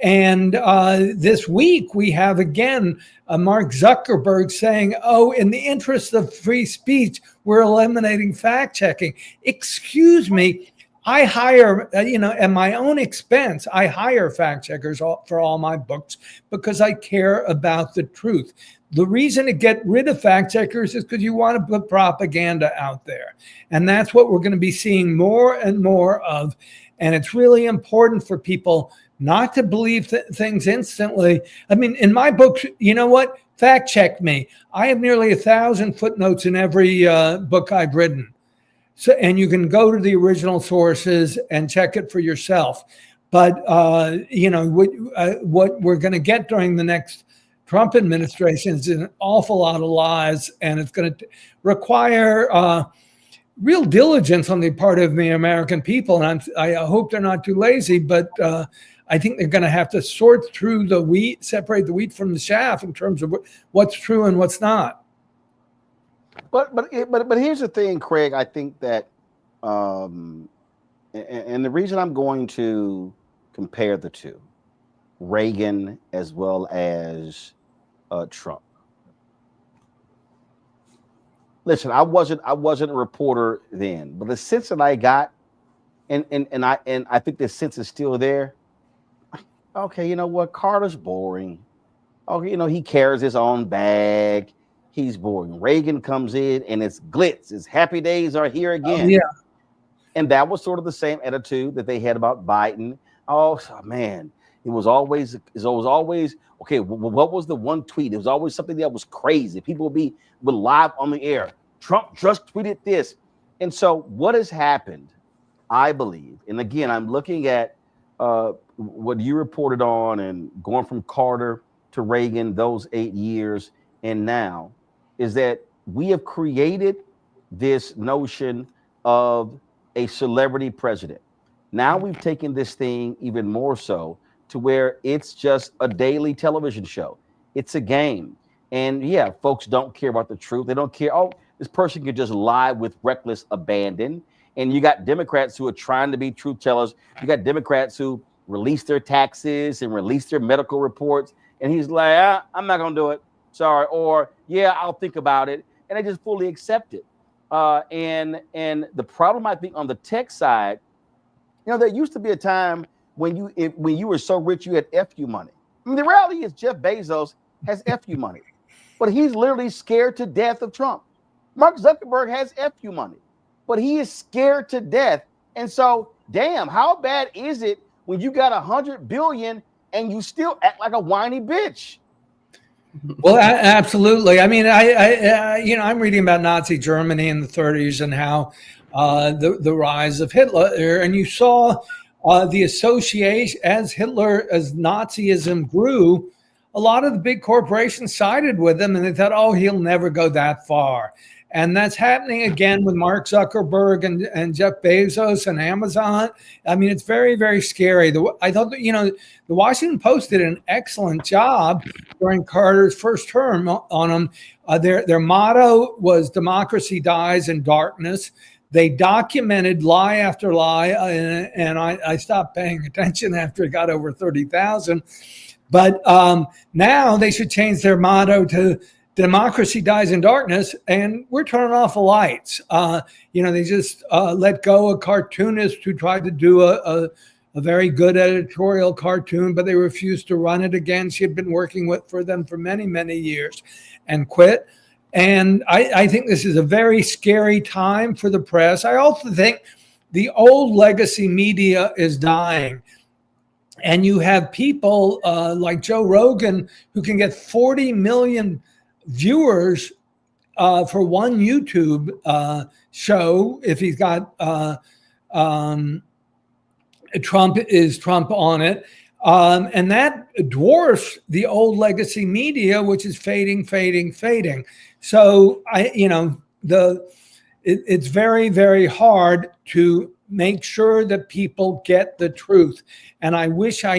And this week we have again Mark Zuckerberg saying, "Oh, in the interest of free speech, we're eliminating fact checking." Excuse me. I hire, at my own expense, I hire fact checkers for all my books because I care about the truth. The reason to get rid of fact checkers is because you want to put propaganda out there. And that's what we're going to be seeing more and more of. And it's really important for people not to believe things instantly. I mean, in my books, you know what? Fact check me. I have nearly 1,000 footnotes in every book I've written. So, and you can go to the original sources and check it for yourself. But, what we're going to get during the next Trump administration is an awful lot of lies, and it's going to require real diligence on the part of the American people. And I hope they're not too lazy, but I think they're going to have to sort through the wheat, separate the wheat from the chaff in terms of what's true and what's not. But here's the thing, Craig. I think that, and the reason I'm going to compare the two, Reagan as well as Trump. Listen, I wasn't a reporter then, but the sense that I got, and I think the sense is still there. Okay, you know what? Carter's boring. Oh, he carries his own bag. He's boring. Reagan comes in and it's glitz. His happy days are here again. Yeah. And that was sort of the same attitude that they had about Biden. Oh man, it was always okay. What was the one tweet? It was always something that was crazy. People would live on the air. Trump just tweeted this. And so what has happened, I believe, and again, I'm looking at what you reported on and going from Carter to Reagan, those 8 years, and now, is that we have created this notion of a celebrity president. Now we've taken this thing even more so to where it's just a daily television show. It's a game. And yeah, folks don't care about the truth. They don't care. Oh, this person could just lie with reckless abandon. And you got Democrats who are trying to be truth tellers. You got Democrats who release their taxes and release their medical reports. And he's like, I'm not going to do it. Sorry. Or, yeah, I'll think about it. And they just fully accept it. And the problem, I think, on the tech side, there used to be a time when you were so rich, you had FU money. I mean, the reality is Jeff Bezos has FU money, but he's literally scared to death of Trump. Mark Zuckerberg has FU money, but he is scared to death. And so, damn, how bad is it when you got 100 billion and you still act like a whiny bitch? Well, absolutely. I mean, I'm reading about Nazi Germany in the 30s and how the rise of Hitler, and you saw the association as Nazism grew. A lot of the big corporations sided with him, and they thought, "Oh, he'll never go that far." And that's happening again with Mark Zuckerberg and Jeff Bezos and Amazon. I mean, it's very, very scary. I thought that, the Washington Post did an excellent job during Carter's first term on them. Their motto was "Democracy dies in darkness." They documented lie after lie, and I stopped paying attention after it got over 30,000. But now they should change their motto to "Democracy dies in darkness," and we're turning off the lights. They just let go a cartoonist who tried to do a very good editorial cartoon, but they refused to run it again. She had been working for them for many, many years and quit. And I think this is a very scary time for the press. I also think the old legacy media is dying. And you have people like Joe Rogan who can get 40 million viewers for one YouTube show if he's got Trump on it. And that dwarfs the old legacy media, which is fading. So it's very, very hard to make sure that people get the truth. And I wish I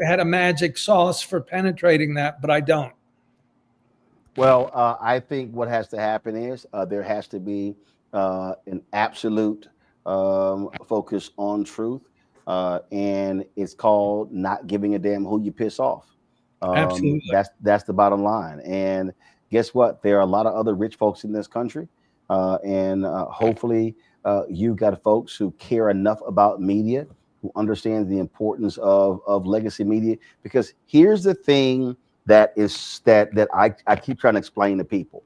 had a magic sauce for penetrating that, but I don't. Well, I think what has to happen is there has to be an absolute focus on truth. and it's called not giving a damn who you piss off. Absolutely. That's the bottom line. And guess what? There are a lot of other rich folks in this country, and hopefully you've got folks who care enough about media, who understand the importance of legacy media. Because here's the thing that I keep trying to explain to people.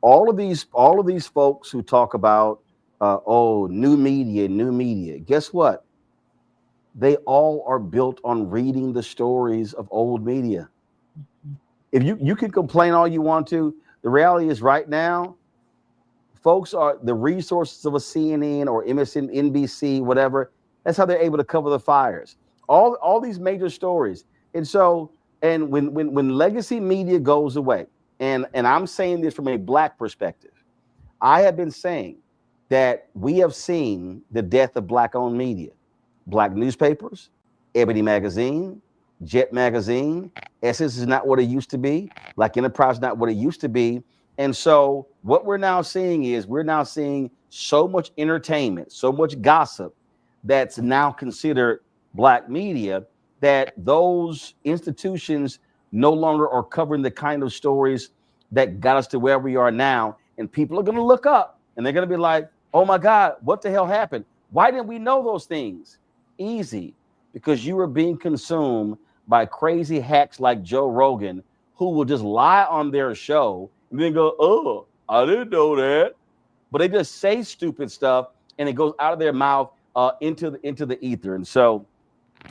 All of these folks who talk about new media. Guess what? They all are built on reading the stories of old media. If you can complain all you want to, the reality is right now, folks are the resources of a CNN or MSNBC, whatever. That's how they're able to cover the fires. All these major stories. And so, and when legacy media goes away, and I'm saying this from a Black perspective, I have been saying that we have seen the death of Black-owned media. Black newspapers, Ebony Magazine, Jet Magazine, Essence is not what it used to be. Black Enterprise is not what it used to be. And so what we're now seeing is so much entertainment, so much gossip that's now considered Black media, that those institutions no longer are covering the kind of stories that got us to where we are now. And people are going to look up and they're going to be like, oh my God, what the hell happened? Why didn't we know those things? Easy, because you were being consumed by crazy hacks like Joe Rogan, who will just lie on their show and then go, oh, I didn't know that. But they just say stupid stuff and it goes out of their mouth into the ether. And so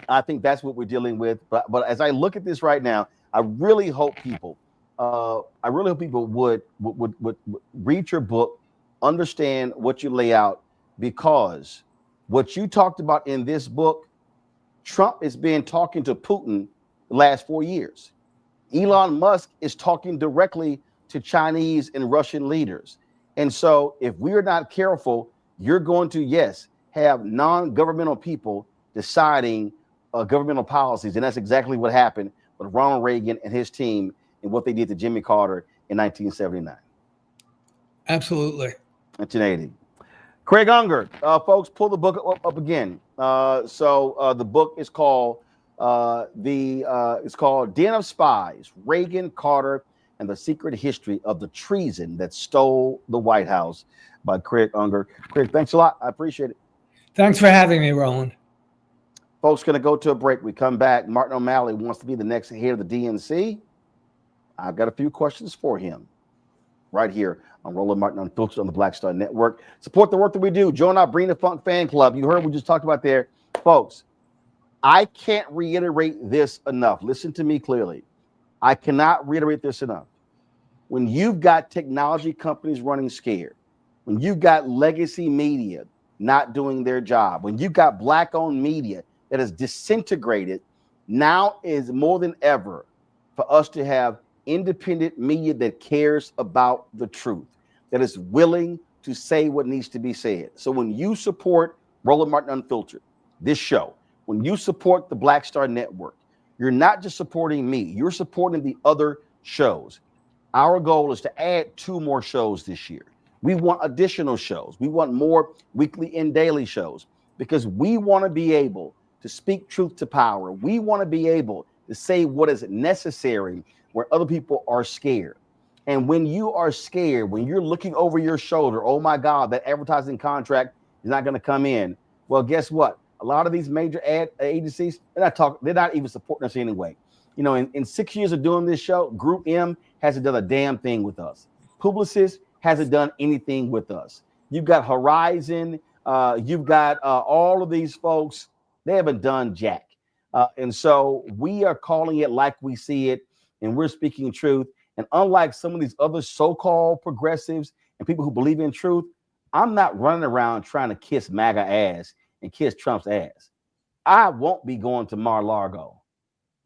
I think that's what we're dealing with. But as I look at this right now, I really hope people would read your book, understand what you lay out, because what you talked about in this book, Trump has been talking to Putin the last 4 years. Elon Musk is talking directly to Chinese and Russian leaders. And so if we're not careful, you're going to, yes, have non-governmental people deciding governmental policies. And that's exactly what happened with Ronald Reagan and his team and what they did to Jimmy Carter in 1979. Absolutely. 1980. Craig Unger, folks, pull the book up again. So the book is called Den of Spies: Reagan, Carter, and the Secret History of the Treason That Stole the White House by Craig Unger. Craig, thanks a lot. I appreciate it. Thanks for having me, Roland. Folks, going to go to a break. We come back. Martin O'Malley wants to be the next head of the DNC. I've got a few questions for him right here on Roland Martin Unfiltered on the Black Star Network. Support the work that we do. Join our Bring the Funk fan club. You heard we just talked about there. Folks, I can't reiterate this enough. Listen to me clearly. I cannot reiterate this enough. When you've got technology companies running scared, when you've got legacy media not doing their job, when you've got Black-owned media that is disintegrated, now is more than ever for us to have independent media that cares about the truth, that is willing to say what needs to be said. So when you support Roland Martin Unfiltered, this show, when you support the Black Star Network, you're not just supporting me, you're supporting the other shows. Our goal is to add 2 more shows this year. We want additional shows. We want more weekly and daily shows, because we want to be able to speak truth to power. We want to be able to say what is necessary where other people are scared. And when you are scared, when you're looking over your shoulder, oh my God, that advertising contract is not going to come in. Well, guess what? A lot of these major ad agencies, they're not even supporting us anyway. You know, in 6 years of doing this show, Group M hasn't done a damn thing with us. Publicis hasn't done anything with us. You've got Horizon, you've got all of these folks, they haven't done jack. And so we are calling it like we see it, and we're speaking truth. And unlike some of these other so-called progressives and people who believe in truth, I'm not running around trying to kiss MAGA ass and kiss Trump's ass. I won't be going to Mar-a-Lago,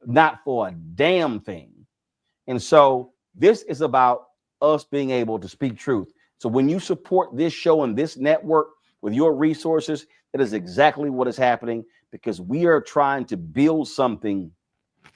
not for a damn thing. And so this is about us being able to speak truth. So when you support this show and this network with your resources, that is exactly what is happening, because we are trying to build something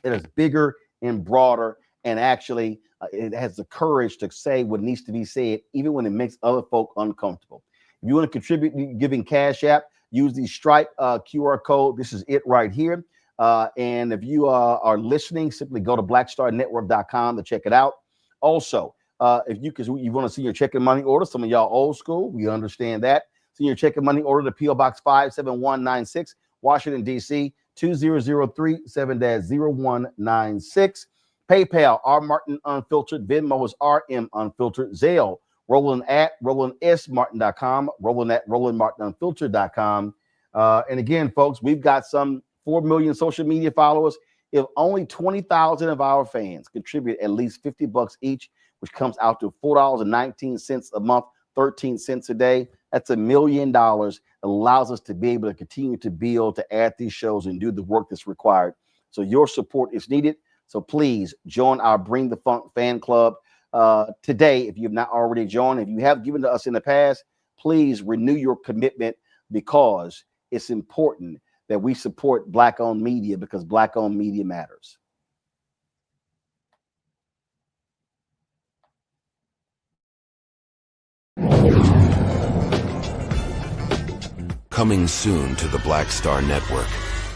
that is bigger and broader, and actually it has the courage to say what needs to be said, even when it makes other folk uncomfortable. If you want to contribute giving Cash App, use the Stripe QR code. This is it right here. And if you are listening, simply go to blackstarnetwork.com to check it out. Also, if you want to see your checking money order, some of y'all old school, we understand that. See your checking money order to P.O. Box 57196, Washington, D.C., 20037-0196. PayPal, R. Martin Unfiltered. Venmo is RM Unfiltered. Zelle, Roland at RolandSMartin.com, Roland at RolandMartinUnfiltered.com. And again, folks, we've got some 4 million social media followers. If only 20,000 of our fans contribute at least $50 each, which comes out to $4.19 a month, 13 cents a day, that's $1 million. It allows us to be able to continue to build, to add these shows and do the work that's required. So your support is needed. So please join our Bring the Funk fan club today. If you've not already joined, if you have given to us in the past, please renew your commitment, because it's important that we support Black-owned media, because Black-owned media matters. Coming soon to the Black Star Network.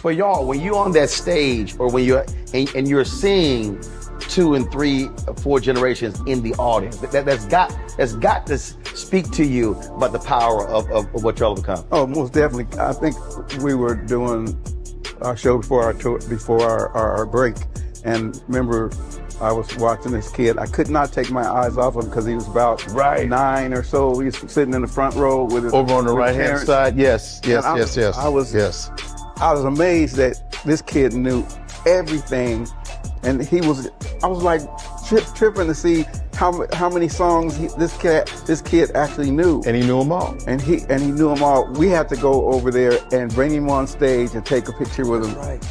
But y'all, when you're on that stage, or when you're and you're seeing 2 and 3 or 4 generations in the audience, that's got to speak to you about the power of what y'all have become. Oh, most definitely. I think we were doing our show before our tour, before our break, and remember, I was watching this kid. I could not take my eyes off him because he was about 9 or so. He was sitting in the front row with his, over on the right hand side. Yes. I was amazed that this kid knew everything, and I was like tripping to see how many songs this kid actually knew. And he knew them all. And he knew them all. We had to go over there and bring him on stage and take a picture with him, at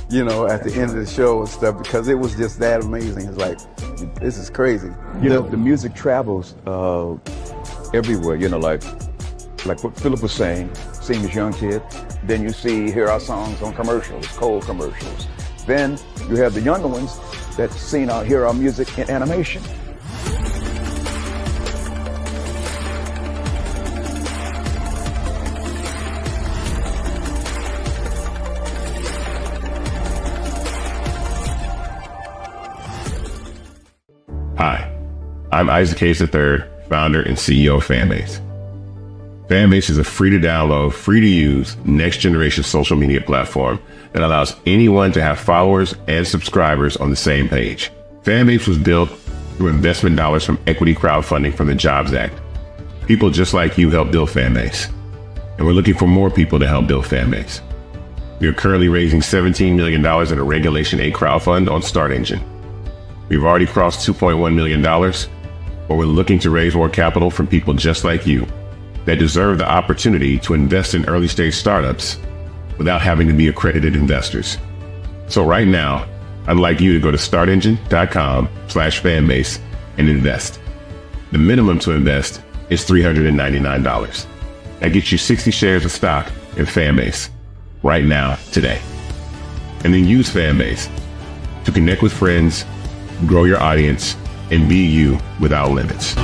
the end of the show and stuff, because it was just that amazing. It's like, this is crazy. The music travels everywhere, like what Philip was saying, seeing this young kid. Then you hear our songs on commercials, cold commercials. Then you have the younger ones that hear our music in animation. Hi, I'm Isaac Hayes III, founder and CEO of Fanbase. Fanbase is a free to download, free to use, next generation social media platform that allows anyone to have followers and subscribers on the same page. Fanbase was built through investment dollars from equity crowdfunding from the Jobs Act. People just like you helped build Fanbase, and we're looking for more people to help build Fanbase. We are currently raising $17 million in a Regulation A crowdfund on Start Engine. We've already crossed $2.1 million, but we're looking to raise more capital from people just like you that deserve the opportunity to invest in early stage startups without having to be accredited investors. So right now, I'd like you to go to startengine.com/fanbase and invest. The minimum to invest is $399. That gets you 60 shares of stock in Fanbase right now, today. And then use Fanbase to connect with friends, grow your audience, and be you without limits.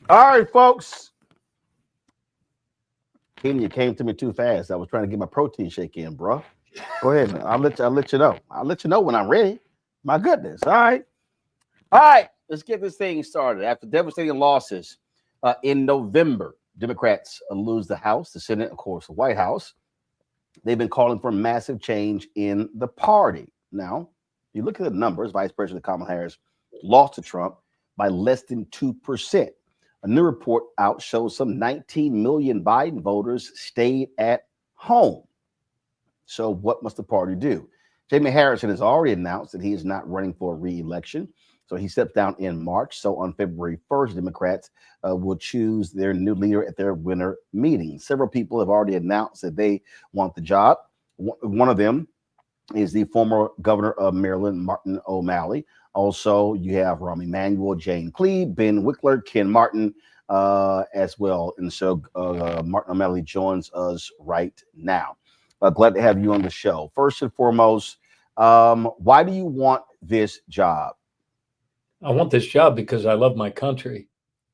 All right, folks. Kenny, you came to me too fast. I was trying to get my protein shake in, bro. Go ahead, man. I'll let you know. I'll let you know when I'm ready. My goodness. All right. Let's get this thing started. After devastating losses in November, Democrats lose the House, the Senate, of course, the White House. They've been calling for massive change in the party. Now, you look at the numbers. Vice President Kamala Harris lost to Trump by less than 2%. A new report out shows some 19 million Biden voters stayed at home. So what must the party do? Jamie Harrison has already announced that he is not running for re-election. So he steps down in March. So on February 1st, Democrats will choose their new leader at their winter meeting. Several people have already announced that they want the job. One of them is the former governor of Maryland, Martin O'Malley. Also, you have Rahm Emanuel, Jane Cleave, Ben Wickler, Ken Martin as well. And so Martin O'Malley joins us right now. Glad to have you on the show. First and foremost, why do you want this job? I want this job because I love my country,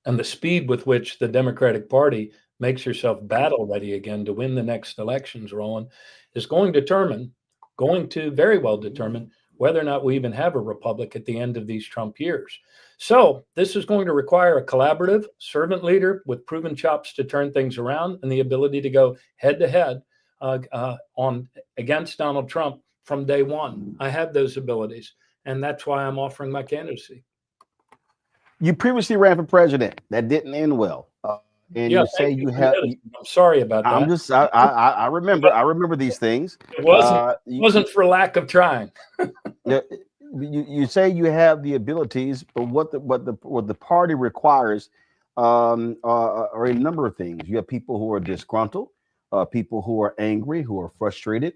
and the speed with which the Democratic Party makes herself battle ready again to win the next elections, Roland, is going to very well determine whether or not we even have a republic at the end of these Trump years. So this is going to require a collaborative servant leader with proven chops to turn things around and the ability to go head to head against Donald Trump from day one. I have those abilities, and that's why I'm offering my candidacy. You previously ran for president. That didn't end well. And yeah, you say you have. I'm sorry about that. I'm just. I remember. I remember these things. It wasn't for lack of trying. You say you have the abilities, but what the party requires are a number of things. You have people who are disgruntled, people who are angry, who are frustrated.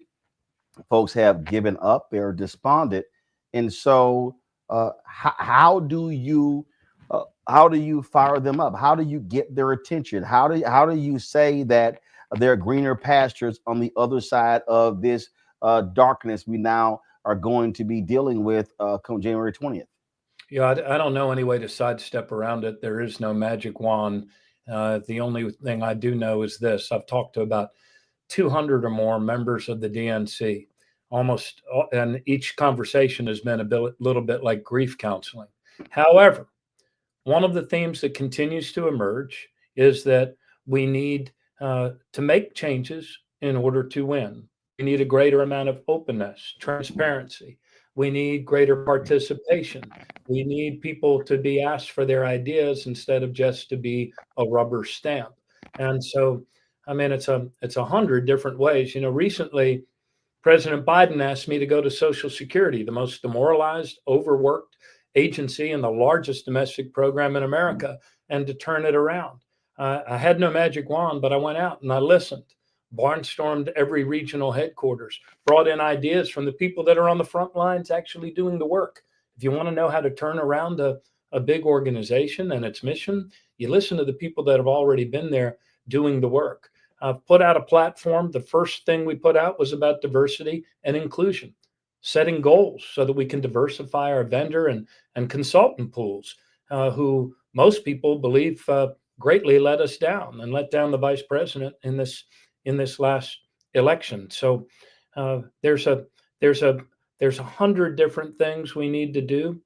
Folks have given up. They're despondent, and so how do you fire them up? How do you get their attention? How do you say that there are greener pastures on the other side of this darkness we now are going to be dealing with come January 20th? Yeah, I don't know any way to sidestep around it. There is no magic wand. The only thing I do know is this. I've talked to about 200 or more members of the DNC, and each conversation has been a little bit like grief counseling. However, one of the themes that continues to emerge is that we need to make changes in order to win. We need a greater amount of openness, transparency. We need greater participation. We need people to be asked for their ideas instead of just to be a rubber stamp. And so, I mean, it's 100 different ways. You know, recently, President Biden asked me to go to Social Security, the most demoralized, overworked agency and the largest domestic program in America, and to turn it around. I had no magic wand, but I went out and I listened, barnstormed every regional headquarters, brought in ideas from the people that are on the front lines actually doing the work. If you want to know how to turn around a big organization and its mission, you listen to the people that have already been there doing the work. I've put out a platform. The first thing we put out was about diversity and inclusion, setting goals so that we can diversify our vendor and consultant pools, who most people believe greatly let us down and let down the vice president in this last election. So there's 100 different things we need to do,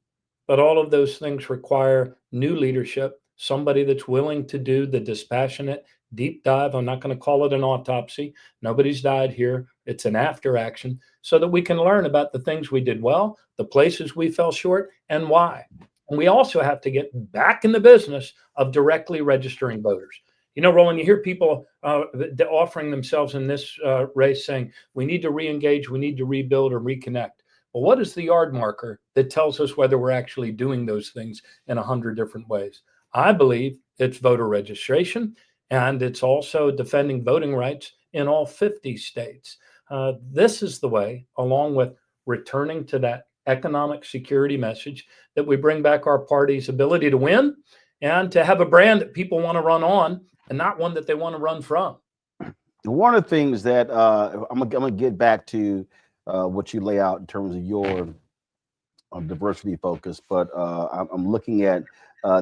but all of those things require new leadership, somebody that's willing to do the dispassionate deep dive. I'm not going to call it an autopsy. Nobody's died here. It's an after action so that we can learn about the things we did well, the places we fell short, and why. And we also have to get back in the business of directly registering voters. You know, Roland, you hear people offering themselves in this race saying, we need to re-engage, we need to rebuild or reconnect. Well, what is the yard marker that tells us whether we're actually doing those things in 100 different ways? I believe it's voter registration, and it's also defending voting rights in all 50 states. This is the way, along with returning to that economic security message, that we bring back our party's ability to win and to have a brand that people want to run on and not one that they want to run from. One of the things that I'm gonna get back to what you lay out in terms of your diversity focus, but I'm looking at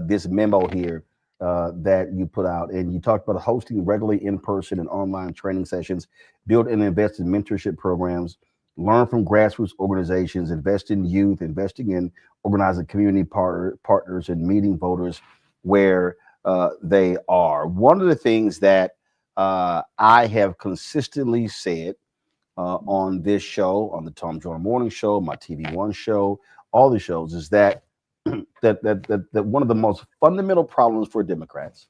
this memo here that you put out, and you talked about hosting regularly in-person and online training sessions, build and invest in mentorship programs, learn from grassroots organizations, invest in youth, investing in organizing community partners, and meeting voters where they are. One of the things that I have consistently said on this show, on the Tom Joyner Morning Show, my TV One show, all the shows, is that that one of the most fundamental problems for Democrats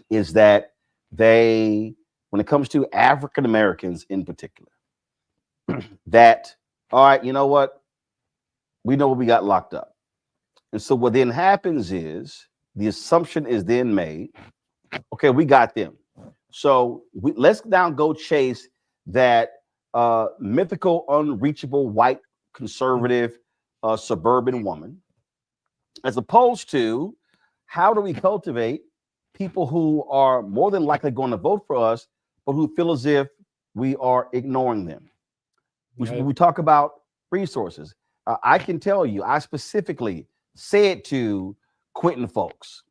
is that they, when it comes to African Americans in particular, that, all right, you know what? We know we got locked up. And so what then happens is the assumption is then made, okay, we got them. So let's now go chase that mythical, unreachable, white, conservative, suburban woman, as opposed to how do we cultivate people who are more than likely going to vote for us, but who feel as if we are ignoring them. We talk about resources. I can tell you, I specifically said to Quentin Folks,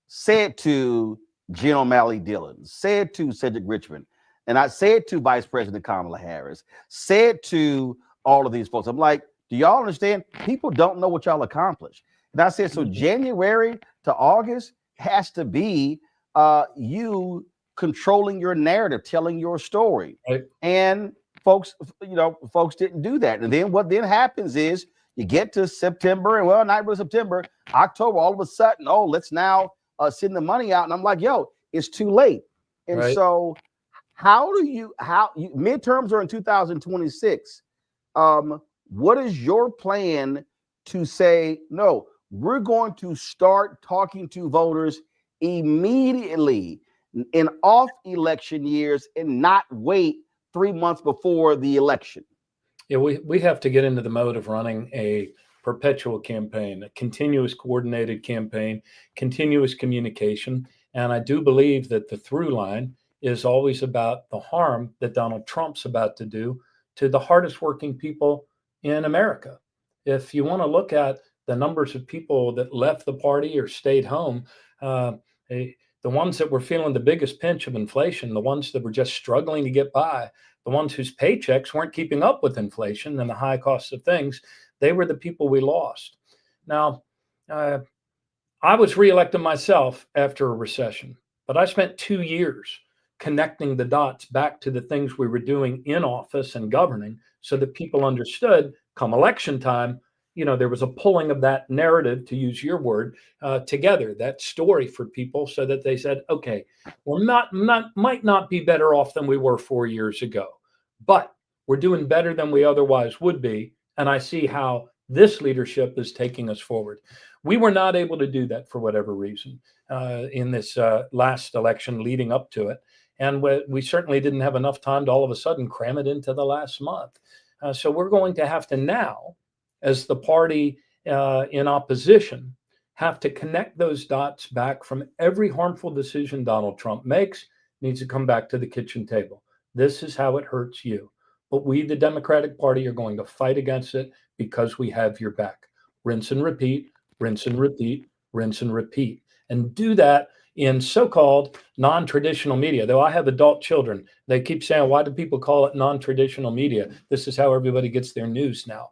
said to Jen O'Malley Dillon, said to Cedric Richmond, and I said to Vice President Kamala Harris, said to all of these folks, I'm like, do y'all understand? People don't know what y'all accomplished. And I said, so January to August has to be you controlling your narrative, telling your story. Right. And folks didn't do that. And then what then happens is you get to September, and well, not really September, October, all of a sudden, oh, let's now send the money out. And I'm like, yo, it's too late. And so midterms are in 2026. What is your plan to say, no, we're going to start talking to voters immediately in off election years and not wait 3 months before the election? Yeah, we have to get into the mode of running a perpetual campaign, a continuous coordinated campaign, continuous communication. And I do believe that the through line is always about the harm that Donald Trump's about to do to the hardest working people in America. If you want to look at the numbers of people that left the party or stayed home, the ones that were feeling the biggest pinch of inflation, the ones that were just struggling to get by, the ones whose paychecks weren't keeping up with inflation and the high cost of things, they were the people we lost. Now, I was reelected myself after a recession, but I spent 2 years connecting the dots back to the things we were doing in office and governing so that people understood come election time, there was a pulling of that narrative, to use your word, together, that story for people so that they said, okay, we're might not be better off than we were 4 years ago, but we're doing better than we otherwise would be. And I see how this leadership is taking us forward. We were not able to do that for whatever reason in this last election leading up to it. And we certainly didn't have enough time to all of a sudden cram it into the last month. So we're going to have to now, as the party in opposition, have to connect those dots back from every harmful decision Donald Trump makes needs to come back to the kitchen table. This is how it hurts you. But we, the Democratic Party, are going to fight against it because we have your back. Rinse and repeat, rinse and repeat, rinse and repeat. And do that in so-called non-traditional media. Though I have adult children, they keep saying, why do people call it non-traditional media? This is how everybody gets their news now.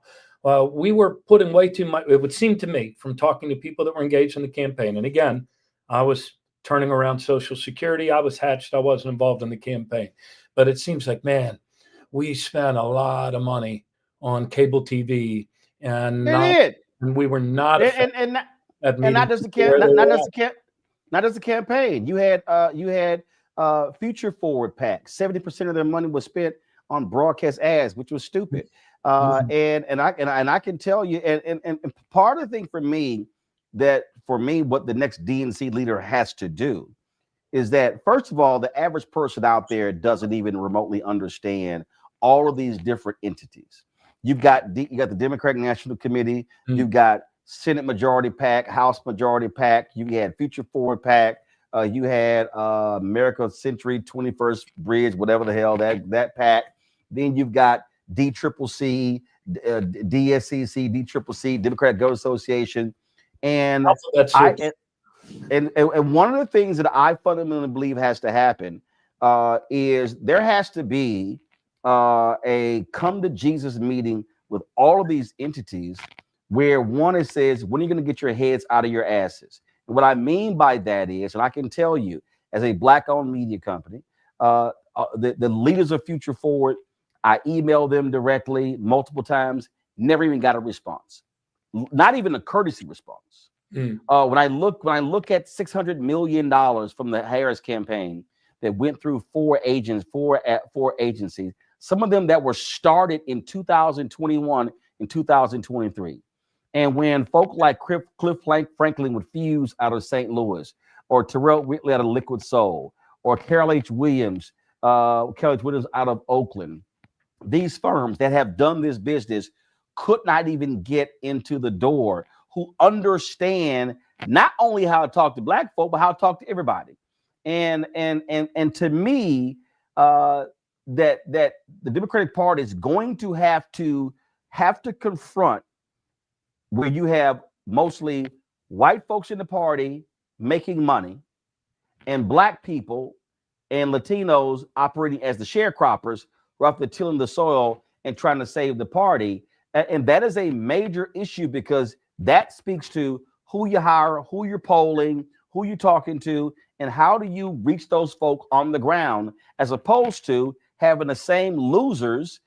We were putting way too much, it would seem to me, from talking to people that were engaged in the campaign. And again, I was turning around Social Security. I was hatched. I wasn't involved in the campaign. But it seems like, man, we spent a lot of money on cable TV, and we were not not just the campaign. You had Future Forward PAC. 70% of their money was spent on broadcast ads, which was stupid. And I can tell you, and part of the thing for me, what the next DNC leader has to do is that, first of all, the average person out there doesn't even remotely understand all of these different entities. You got the Democratic National Committee, you've got Senate Majority PAC, House Majority PAC, you had Future Forward PAC, you had America Century 21st Bridge, whatever the hell that PAC. Then you've got DCCC, DSCC, DCCC, Democratic Government Association, and and one of the things that I fundamentally believe has to happen is there has to be a come to Jesus meeting with all of these entities, where one says, when are you going to get your heads out of your asses? And what I mean by that is, and I can tell you, as a Black-owned media company, the leaders of Future Forward, I emailed them directly multiple times, never even got a response, not even a courtesy response. When I look at $600 million from the Harris campaign that went through four agencies, some of them that were started in 2021 and 2023, And when folk like Cliff Franklin would fuse out of St. Louis, or Terrell Whitley out of Liquid Soul, or Carol H. Williams out of Oakland, these firms that have done this business could not even get into the door, who understand not only how to talk to Black folk, but how to talk to everybody. And to me, that the Democratic Party is going to have to confront where you have mostly white folks in the party making money, and Black people and Latinos operating as the sharecroppers, roughly tilling the soil and trying to save the party. And that is a major issue, because that speaks to who you hire, who you're polling, who you're talking to, and how do you reach those folk on the ground, as opposed to having the same losers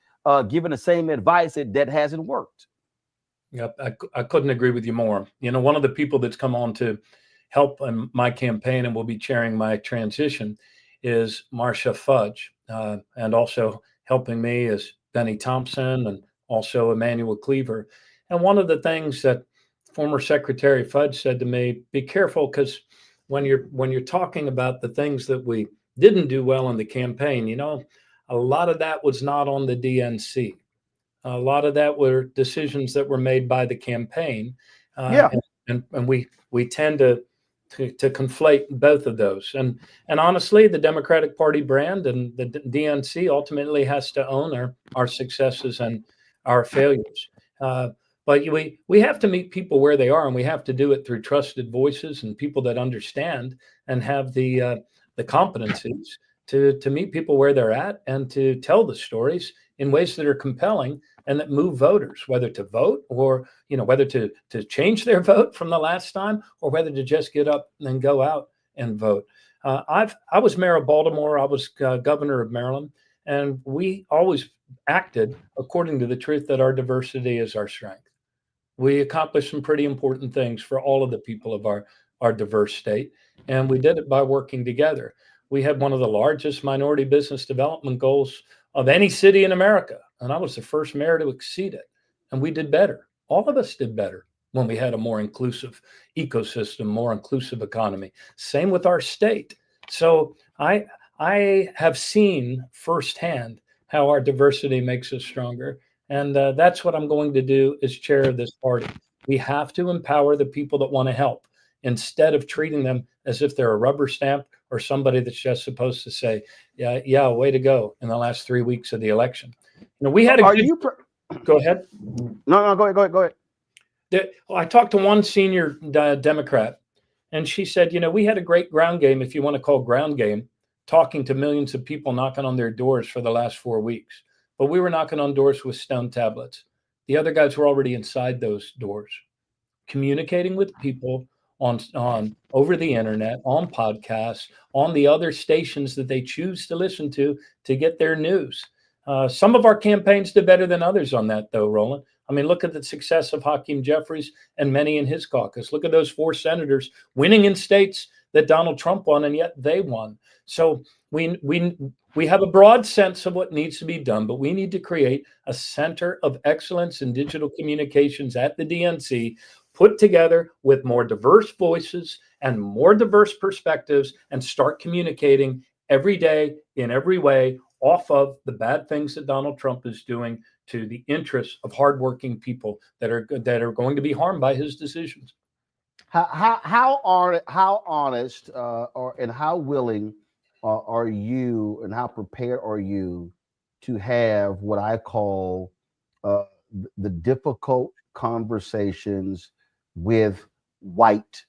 giving the same advice that hasn't worked. Yep, I couldn't agree with you more. You know, one of the people that's come on to help in my campaign and will be chairing my transition is Marcia Fudge, and also helping me is Benny Thompson and also Emmanuel Cleaver. And one of the things that former Secretary Fudge said to me, be careful, because when you're talking about the things that we didn't do well in the campaign, you know, a lot of that was not on the DNC. A lot of that were decisions that were made by the campaign. And we tend to conflate both of those. And honestly, the Democratic Party brand and the DNC ultimately has to own our successes and our failures. But we have to meet people where they are, and we have to do it through trusted voices and people that understand and have the competencies to meet people where they're at and to tell the stories in ways that are compelling and that move voters, whether to vote or, you know, whether to change their vote from the last time, or whether to just get up and go out and vote. I was mayor of Baltimore. I was governor of Maryland, and we always acted according to the truth that our diversity is our strength. We accomplished some pretty important things for all of the people of our diverse state, and we did it by working together. We had one of the largest minority business development goals of any city in America, and I was the first mayor to exceed it, and we did better. All of us did better when we had a more inclusive ecosystem, more inclusive economy. Same with our state. So I have seen firsthand how our diversity makes us stronger, and that's what I'm going to do as chair of this party. We have to empower the people that want to help, instead of treating them as if they're a rubber stamp or somebody that's just supposed to say, yeah, way to go in the last 3 weeks of the election. You know, we had go ahead. No, go ahead. I talked to one senior Democrat, and she said, you know, we had a great ground game, if you want to call ground game, talking to millions of people knocking on their doors for the last 4 weeks. But we were knocking on doors with stone tablets. The other guys were already inside those doors, communicating with people on over the internet, on podcasts, on the other stations that they choose to listen to get their news. Some of our campaigns did better than others on that, though, Roland. I mean, look at the success of Hakeem Jeffries and many in his caucus. Look at those 4 senators winning in states that Donald Trump won, and yet they won. So we have a broad sense of what needs to be done, but we need to create a center of excellence in digital communications at the DNC, put together with more diverse voices and more diverse perspectives, and start communicating every day in every way off of the bad things that Donald Trump is doing to the interests of hardworking people that are going to be harmed by his decisions. How honest and how willing are you, and how prepared are you to have what I call the difficult conversations with white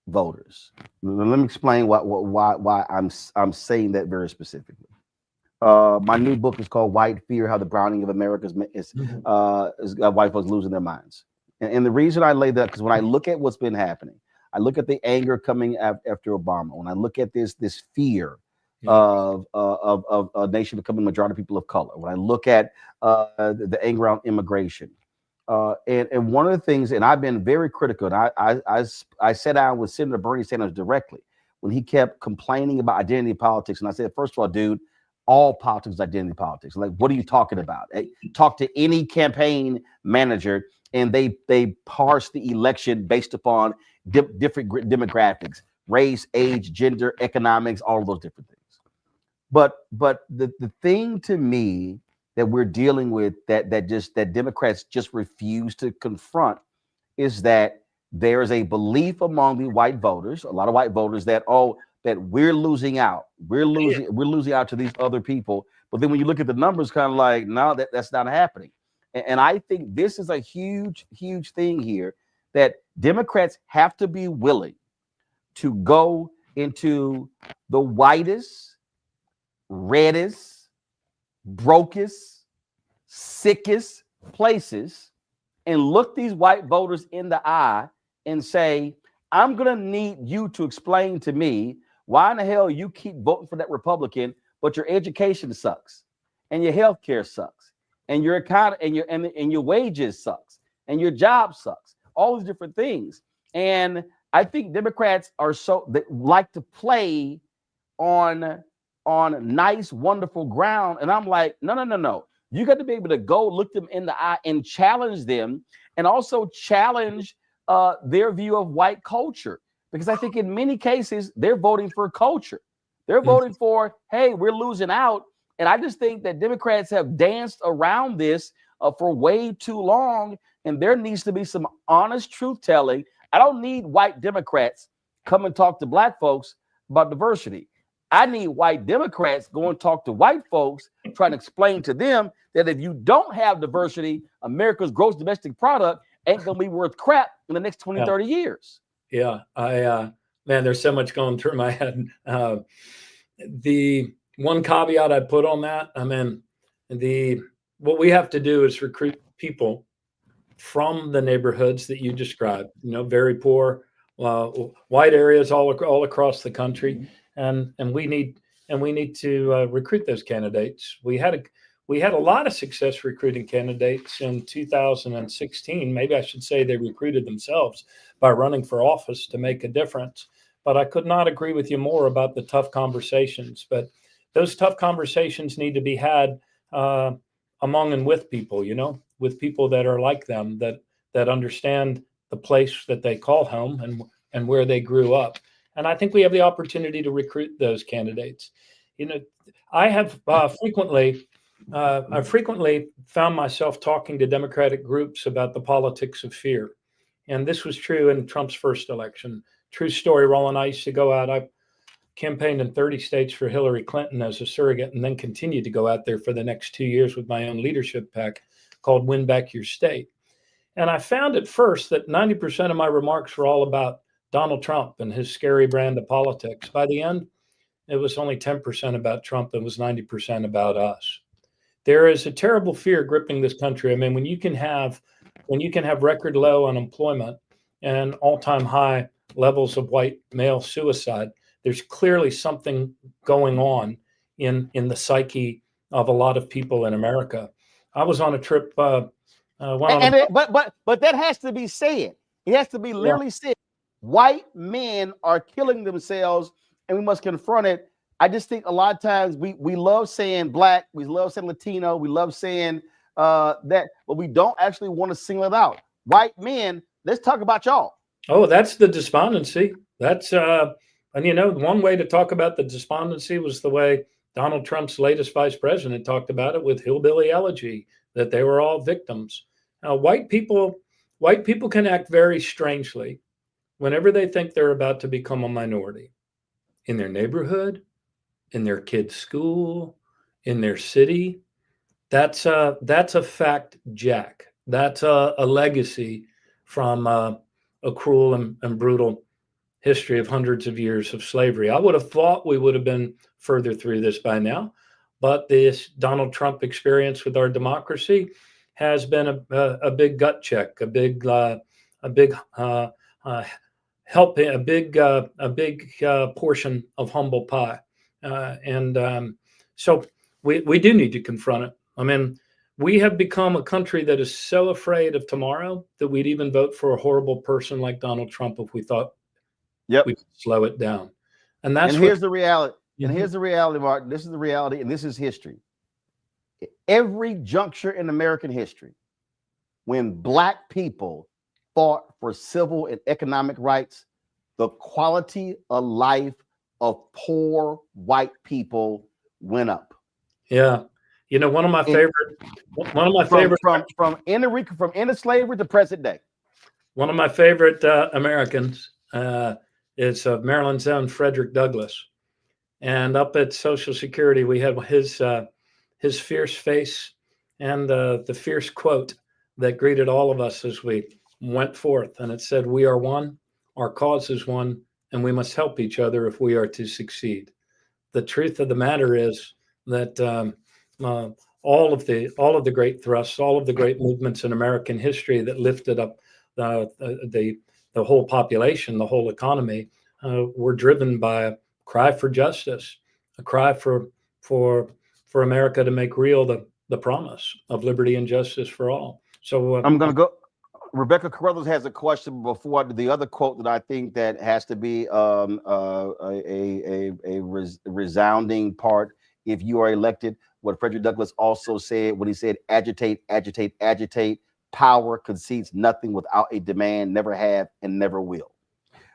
voters? Let me explain why I'm saying that very specifically. My new book is called White Fear: How the Browning of America is white folks losing their minds. And the reason I lay that, because when I look at what's been happening, I look at the anger coming after Obama. When I look at this fear of a nation becoming majority people of color, when I look at the anger around immigration, and one of the things, and I've been very critical, and I sat down with Senator Bernie Sanders directly when he kept complaining about identity politics, and I said, first of all, dude, all politics is identity politics. Like, what are you talking about? Talk to any campaign manager, and they parse the election based upon different demographics, race, age, gender, economics, all of those different things. But the thing to me that we're dealing with that Democrats just refuse to confront is that there is a belief among the white voters, a lot of white voters, that we're losing out. We're losing out to these other people. But then when you look at the numbers, kind of like, no, that's not happening. And I think this is a huge, huge thing here, that Democrats have to be willing to go into the whitest, reddest, brokest, sickest places and look these white voters in the eye and say, I'm going to need you to explain to me why in the hell you keep voting for that Republican, but your education sucks and your health care sucks and your economy and your wages sucks and your job sucks, all these different things. And I think Democrats they like to play on nice, wonderful ground. And I'm like, no. You got to be able to go look them in the eye and challenge them, and also challenge their view of white culture. Because I think in many cases, they're voting for culture. They're voting for, hey, we're losing out. And I just think that Democrats have danced around this for way too long. And there needs to be some honest truth telling. I don't need white Democrats come and talk to black folks about diversity. I need white Democrats go and talk to white folks, trying to explain to them that if you don't have diversity, America's gross domestic product ain't going to be worth crap in the next 20, 30 years. Yeah. Man, there's so much going through my head. The one caveat I put on that, what we have to do is recruit people from the neighborhoods that you described, very poor, white areas all across the country. And we need to recruit those candidates. We had a lot of success recruiting candidates in 2016. Maybe I should say they recruited themselves by running for office to make a difference. But I could not agree with you more about the tough conversations. But those tough conversations need to be had among and with people, with people that are like them, that understand the place that they call home and where they grew up. And I think we have the opportunity to recruit those candidates. I have frequently found myself talking to Democratic groups about the politics of fear. And this was true in Trump's first election. True story, Roland. I used to go out. I campaigned in 30 states for Hillary Clinton as a surrogate, and then continued to go out there for the next 2 years with my own leadership pack called Win Back Your State. And I found at first that 90% of my remarks were all about Donald Trump and his scary brand of politics. By the end, it was only 10% about Trump and was 90% about us. There is a terrible fear gripping this country. When you can have record low unemployment and all-time high levels of white male suicide, there's clearly something going on in the psyche of a lot of people in America. I was on a trip. But that has to be said. It has to be literally said. White men are killing themselves, and we must confront it. I just think a lot of times we love saying black, we love saying Latino, we love saying that, but we don't actually want to single it out. White men, let's talk about y'all. Oh, that's the despondency. That's one way to talk about the despondency was the way Donald Trump's latest vice president talked about it with hillbilly elegy, that they were all victims. Now, white people can act very strangely whenever they think they're about to become a minority in their neighborhood, in their kid's school, in their city. That's a fact, Jack. That's a legacy from a cruel and brutal history of hundreds of years of slavery. I would have thought we would have been further through this by now, but this Donald Trump experience with our democracy has been a big gut check, a big helping, a big portion of humble pie. So we do need to confront it. We have become a country that is so afraid of tomorrow that we'd even vote for a horrible person like Donald Trump if we thought we could slow it down. And here's the reality. Mm-hmm. And here's the reality, Martin. This is the reality, and this is history. Every juncture in American history, when Black people fought for civil and economic rights, the quality of life of poor white people went up. Yeah. You know, one of my favorite from end of slavery to present day. One of my favorite Americans is Maryland's own Frederick Douglass. And up at Social Security, we have his fierce face and the fierce quote that greeted all of us as we went forth. And it said, "We are one, our cause is one, and we must help each other if we are to succeed." The truth of the matter is that all of the great thrusts, all of the great movements in American history that lifted up the whole population, the whole economy, were driven by a cry for justice, a cry for America to make real the promise of liberty and justice for all. So I'm going to go. Rebecca Carruthers has a question before the other quote that I think that has to be a resounding part. If you are elected, what Frederick Douglass also said when he said, "Agitate, agitate, agitate. Power concedes nothing without a demand, never have and never will."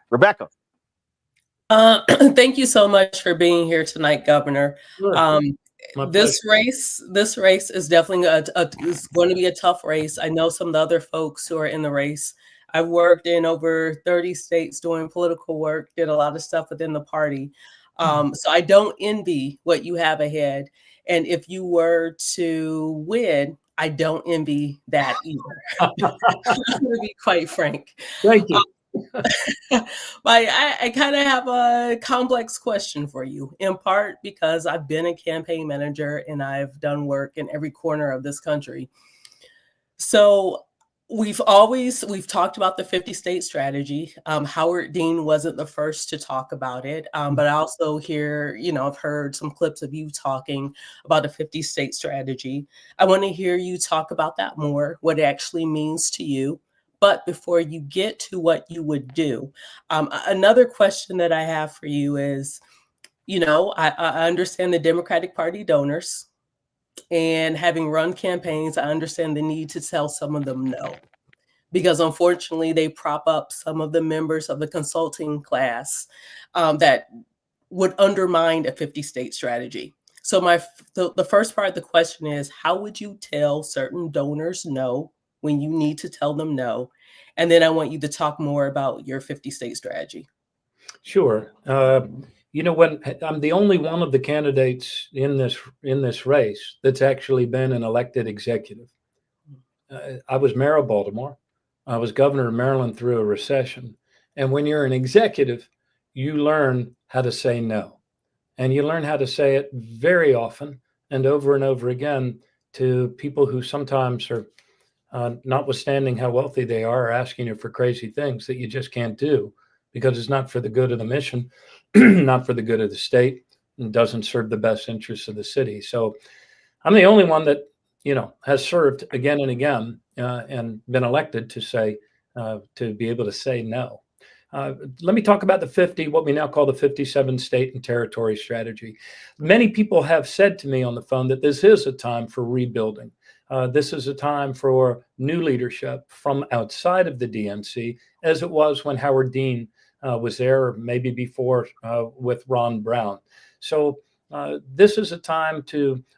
Rebecca. Thank you so much for being here tonight, Governor. Sure. This race is definitely is going to be a tough race. I know some of the other folks who are in the race. I've worked in over 30 states doing political work, did a lot of stuff within the party. So I don't envy what you have ahead. And if you were to win, I don't envy that either. I'm going to be quite frank. Thank you. I kind of have a complex question for you, in part because I've been a campaign manager and I've done work in every corner of this country. So we've talked about the 50-state strategy. Howard Dean wasn't the first to talk about it, but I also I've heard some clips of you talking about a 50-state strategy. I want to hear you talk about that more, what it actually means to you. But before you get to what you would do, another question that I have for you is, I understand the Democratic Party donors, and having run campaigns, I understand the need to tell some of them no, because unfortunately they prop up some of the members of the consulting class that would undermine a 50-state strategy. So the first part of the question is, how would you tell certain donors no when you need to tell them no? And then I want you to talk more about your 50-state strategy. Sure. When I'm the only one of the candidates in this race that's actually been an elected executive. I was mayor of Baltimore. I was governor of Maryland through a recession. And when you're an executive, you learn how to say no. And you learn how to say it very often and over again to people who sometimes are, notwithstanding how wealthy they are asking you for crazy things that you just can't do because it's not for the good of the mission, not for the good of the state, and doesn't serve the best interests of the city. So I'm the only one that, has served again and again and been elected to be able to say no. Let me talk about what we now call the 57 state and territory strategy. Many people have said to me on the phone that this is a time for rebuilding. This is a time for new leadership from outside of the DNC, as it was when Howard Dean was there, or maybe before with Ron Brown. So this is a time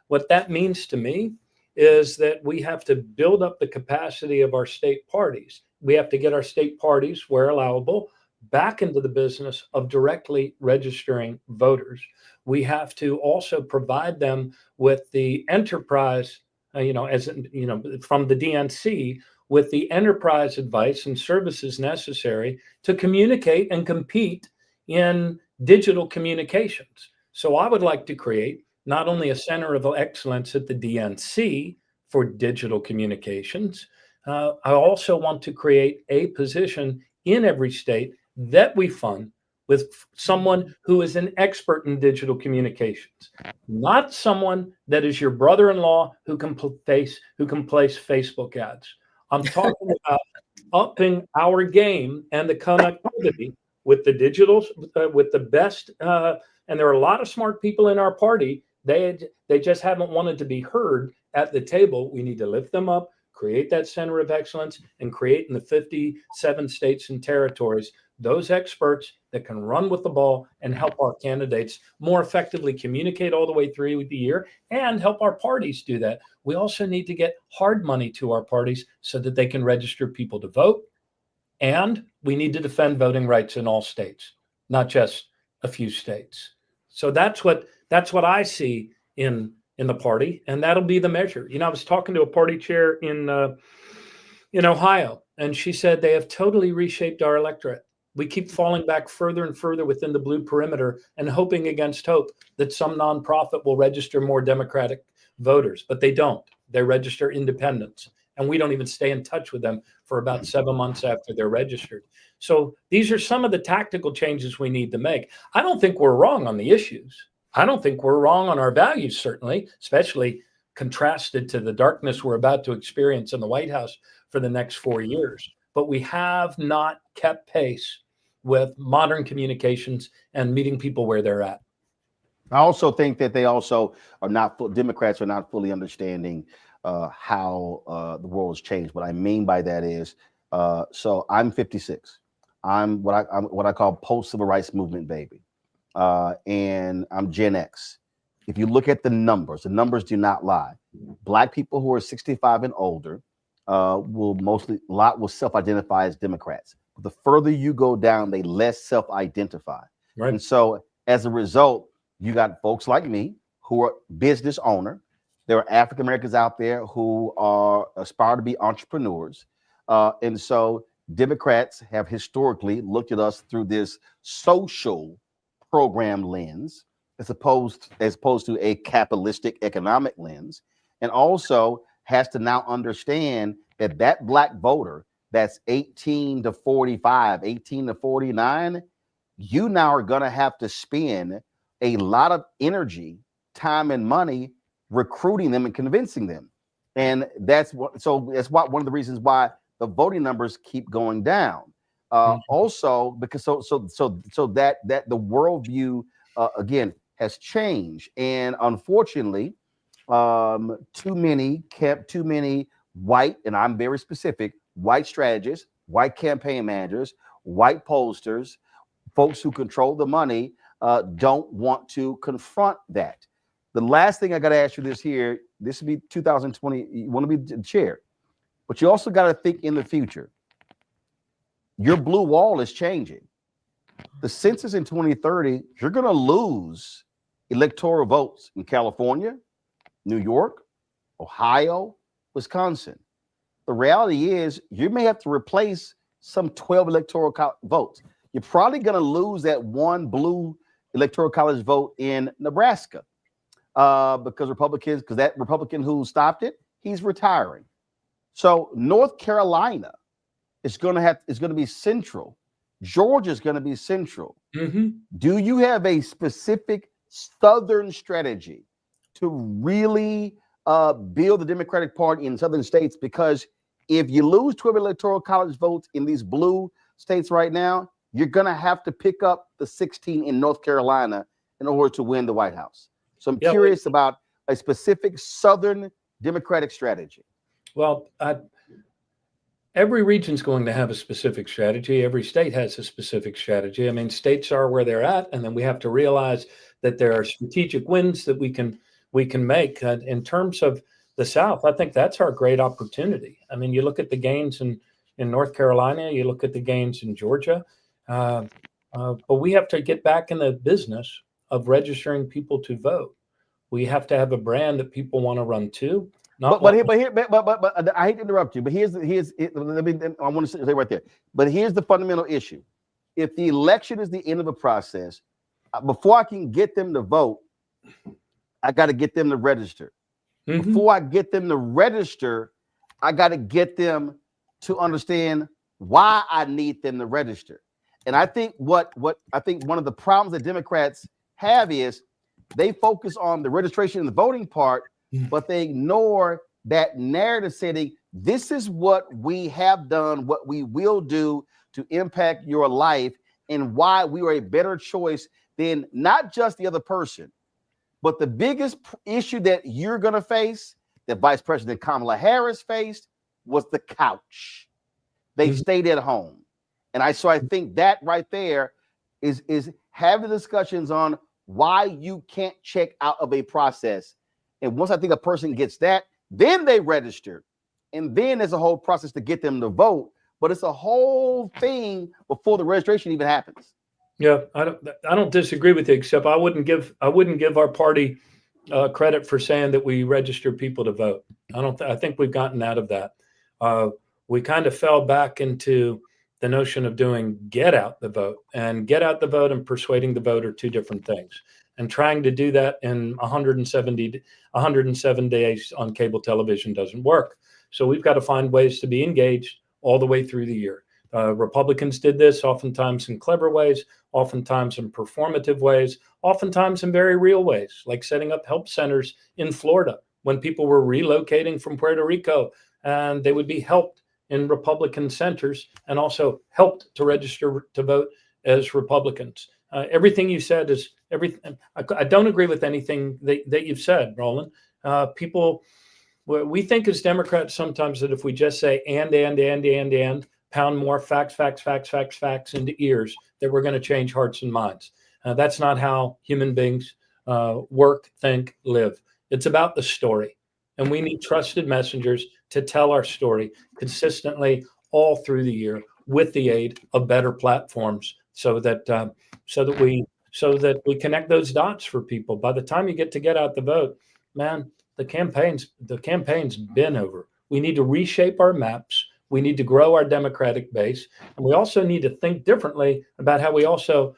what that means to me is that we have to build up the capacity of our state parties. We have to get our state parties, where allowable, back into the business of directly registering voters. We have to also provide them with the enterprise, from the DNC, with the enterprise advice and services necessary to communicate and compete in digital communications. So I would like to create not only a center of excellence at the DNC for digital communications, I also want to create a position in every state that we fund with someone who is an expert in digital communications, not someone that is your brother-in-law who can place Facebook ads. I'm talking about upping our game and the connectivity with the digitals, with the best. And there are a lot of smart people in our party. They just haven't wanted to be heard at the table. We need to lift them up, create that center of excellence, and create in the 57 states and territories those experts that can run with the ball and help our candidates more effectively communicate all the way through the year and help our parties do that. We also need to get hard money to our parties so that they can register people to vote. And we need to defend voting rights in all states, not just a few states. So that's what I see in the party, and that'll be the measure. You know, I was talking to a party chair in Ohio, and she said they have totally reshaped our electorate. We keep falling back further and further within the blue perimeter and hoping against hope that some nonprofit will register more Democratic voters, but they don't. They register independents, and we don't even stay in touch with them for about 7 months after they're registered. So these are some of the tactical changes we need to make. I don't think we're wrong on the issues. I don't think we're wrong on our values, certainly, especially contrasted to the darkness we're about to experience in the White House for the next 4 years. But we have not kept pace with modern communications and meeting people where they're at. I also think that they also are not, Democrats are not fully understanding how the world has changed. What I mean by that is, so I'm 56. I'm what I call post-civil rights movement baby. And I'm Gen X. If you look at the numbers do not lie. Black people who are 65 and older will self-identify as Democrats. But the further you go down, they less self-identify. Right. And so as a result, you got folks like me who are business owner. There are African Americans out there who aspire to be entrepreneurs. And so Democrats have historically looked at us through this social program lens as opposed to a capitalistic economic lens, and also has to now understand that Black voter that's 18 to 45, 18 to 49, you now are going to have to spend a lot of energy, time, and money recruiting them and convincing them. And that's one of the reasons why the voting numbers keep going down. Also, because so that the worldview again has changed, and unfortunately, too many white, and I'm very specific, white strategists, white campaign managers, white pollsters, folks who control the money don't want to confront that. The last thing I got to ask you this would be 2020. You want to be the chair, but you also got to think in the future. Your blue wall is changing. The census in 2030, you're going to lose electoral votes in California, New York, Ohio, Wisconsin. The reality is you may have to replace some 12 electoral votes. You're probably going to lose that one blue electoral college vote in Nebraska because that Republican who stopped it, he's retiring. So North Carolina is going to be central. Georgia is going to be central. Mm-hmm. Do you have a specific Southern strategy to really build the Democratic Party in Southern states? Because if you lose 12 electoral college votes in these blue states right now, you're going to have to pick up the 16 in North Carolina in order to win the White House. So I'm curious about a specific Southern Democratic strategy. Well, every region's going to have a specific strategy. Every state has a specific strategy. I mean, states are where they're at, and then we have to realize that there are strategic wins that we can make. In terms of the South, I think that's our great opportunity. I mean, you look at the gains in North Carolina, you look at the gains in Georgia, but we have to get back in the business of registering people to vote. We have to have a brand that people want to run to. But I hate to interrupt you, but I want to say right there. But here's the fundamental issue: if the election is the end of a process, before I can get them to vote, I got to get them to register. Mm-hmm. Before I get them to register, I got to get them to understand why I need them to register. And I think what I think one of the problems that Democrats have is they focus on the registration and the voting part, but they ignore that narrative setting. This is what we have done, what we will do to impact your life, and why we are a better choice than not just the other person, but the biggest issue that you're going to face, that Vice President Kamala Harris faced, was the couch. They stayed at home. And I think that right there is having discussions on why you can't check out of a process. And once I think a person gets that, then they register. And then there's a whole process to get them to vote. But it's a whole thing before the registration even happens. Yeah, I don't disagree with you, except I wouldn't give our party credit for saying that we register people to vote. I think we've gotten out of that. We kind of fell back into the notion of doing get out the vote, and get out the vote and persuading the vote are two different things. And trying to do that in 107 days on cable television doesn't work. So we've got to find ways to be engaged all the way through the year. Republicans did this oftentimes in clever ways, oftentimes in performative ways, oftentimes in very real ways, like setting up help centers in Florida when people were relocating from Puerto Rico, and they would be helped in Republican centers and also helped to register to vote as Republicans. Everything you said is everything. I don't agree with anything that you've said, Roland. We think as Democrats sometimes that if we just say and, pound more facts into ears, that we're going to change hearts and minds. That's not how human beings work, think, live. It's about the story. And we need trusted messengers to tell our story consistently all through the year with the aid of better platforms so that we connect those dots for people. By the time you get out the vote, man, the campaign's been over. We need to reshape our maps. We need to grow our Democratic base. And we also need to think differently about how we also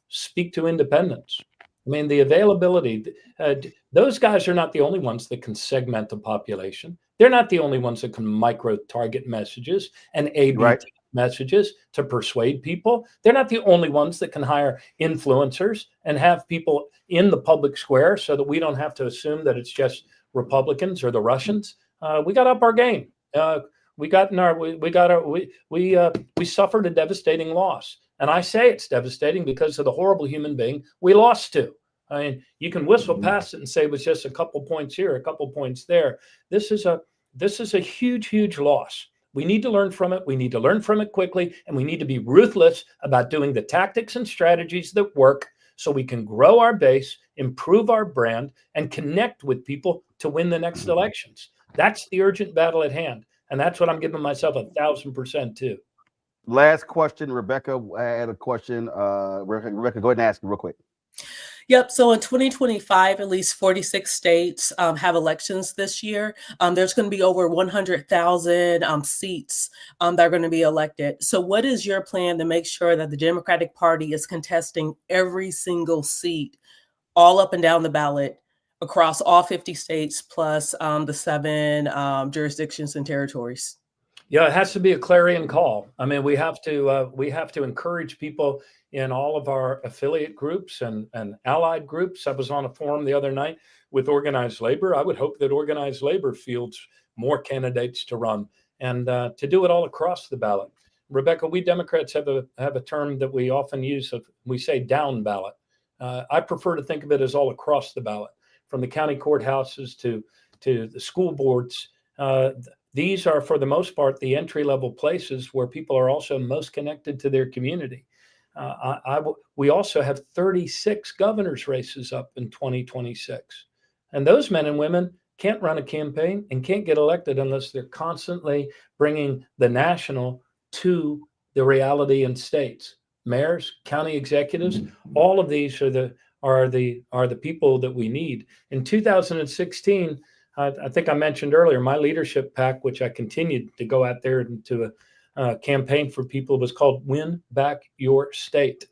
speak to independents. I mean, the availability, those guys are not the only ones that can segment the population. They're not the only ones that can micro-target messages and A/B messages to persuade people. They're not the only ones that can hire influencers and have people in the public square so that we don't have to assume that it's just Republicans or the Russians. We got up our game. We suffered a devastating loss. And I say it's devastating because of the horrible human being we lost to. I mean, you can whistle past it and say it was just a couple points here, a couple points there. This is a huge, huge loss. We need to learn from it. We need to learn from it quickly, and we need to be ruthless about doing the tactics and strategies that work so we can grow our base, improve our brand, and connect with people to win the next elections. That's the urgent battle at hand. And that's what I'm giving myself 1,000% to. Last question, Rebecca. I had a question. Rebecca, go ahead and ask me real quick. Yep. So in 2025, at least 46 states have elections this year. There's going to be over 100,000 seats that are going to be elected. So what is your plan to make sure that the Democratic Party is contesting every single seat all up and down the ballot across all 50 states plus the 7 jurisdictions and territories? Yeah, it has to be a clarion call. I mean, we have to encourage people in all of our affiliate groups and allied groups. I was on a forum the other night with organized labor. I would hope that organized labor fields more candidates to run and to do it all across the ballot. Rebecca, we Democrats have a term that we often use. We say down ballot. I prefer to think of it as all across the ballot, from the county courthouses to the school boards. These are, for the most part, the entry-level places where people are also most connected to their community. We also have 36 governor's races up in 2026. And those men and women can't run a campaign and can't get elected unless they're constantly bringing the national to the reality in states. Mayors, county executives, all of these are the people that we need. In 2016, I think I mentioned earlier, my leadership pack, which I continued to go out there into a campaign for people, was called Win Back Your State.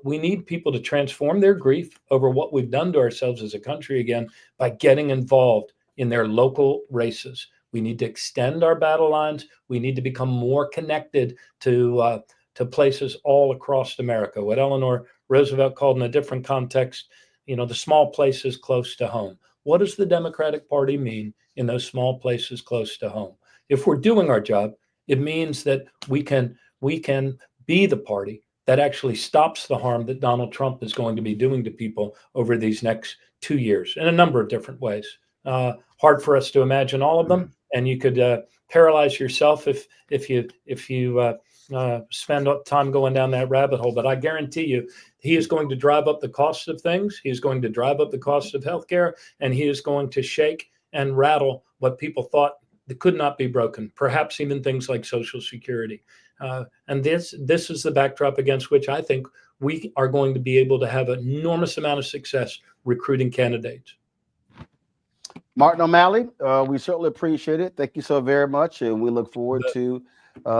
We need people to transform their grief over what we've done to ourselves as a country again by getting involved in their local races. We need to extend our battle lines. We need to become more connected to places all across America. What Eleanor Roosevelt called in a different context, the small places close to home. What does the Democratic Party mean in those small places close to home? If we're doing our job, it means that we can be the party that actually stops the harm that Donald Trump is going to be doing to people over these next 2 years in a number of different ways. Hard for us to imagine all of them, and you could paralyze yourself if you spend time going down that rabbit hole. But I guarantee you, he is going to drive up the cost of things. He's going to drive up the cost of healthcare, and he is going to shake and rattle what people thought that could not be broken, perhaps even things like Social Security. And this is the backdrop against which I think we are going to be able to have an enormous amount of success recruiting candidates. Martin O'Malley, we certainly appreciate it. Thank you so very much, and we look forward to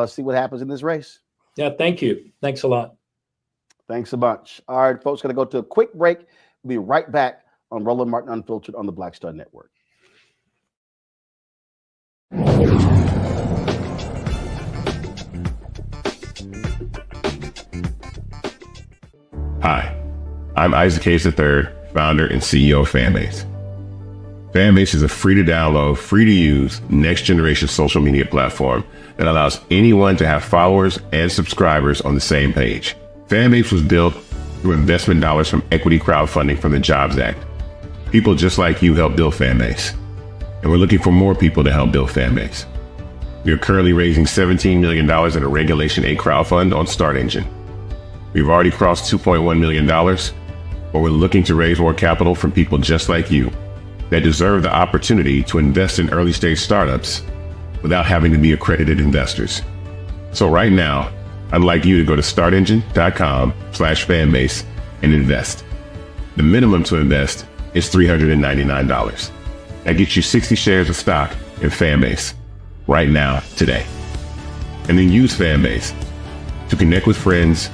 see what happens in this race. Yeah, thank you. Thanks a lot. Thanks a bunch. All right, folks, going to go to a quick break. We'll be right back on Roland Martin Unfiltered on the Black Star Network. Hi, I'm Isaac Hayes III, founder and CEO of Fanbase. Fanbase is a free to download, free to use, next generation social media platform that allows anyone to have followers and subscribers on the same page. Fanbase was built through investment dollars from equity crowdfunding from the Jobs Act. People just like you helped build Fanbase, and we're looking for more people to help build Fanbase. We are currently raising $17 million in a Regulation A crowdfund on Start Engine. We've already crossed $2.1 million, but we're looking to raise more capital from people just like you that deserve the opportunity to invest in early stage startups without having to be accredited investors. So right now, I'd like you to go to startengine.com/fanbase and invest. The minimum to invest is $399. That gets you 60 shares of stock in Fanbase right now, today. And then use Fanbase to connect with friends,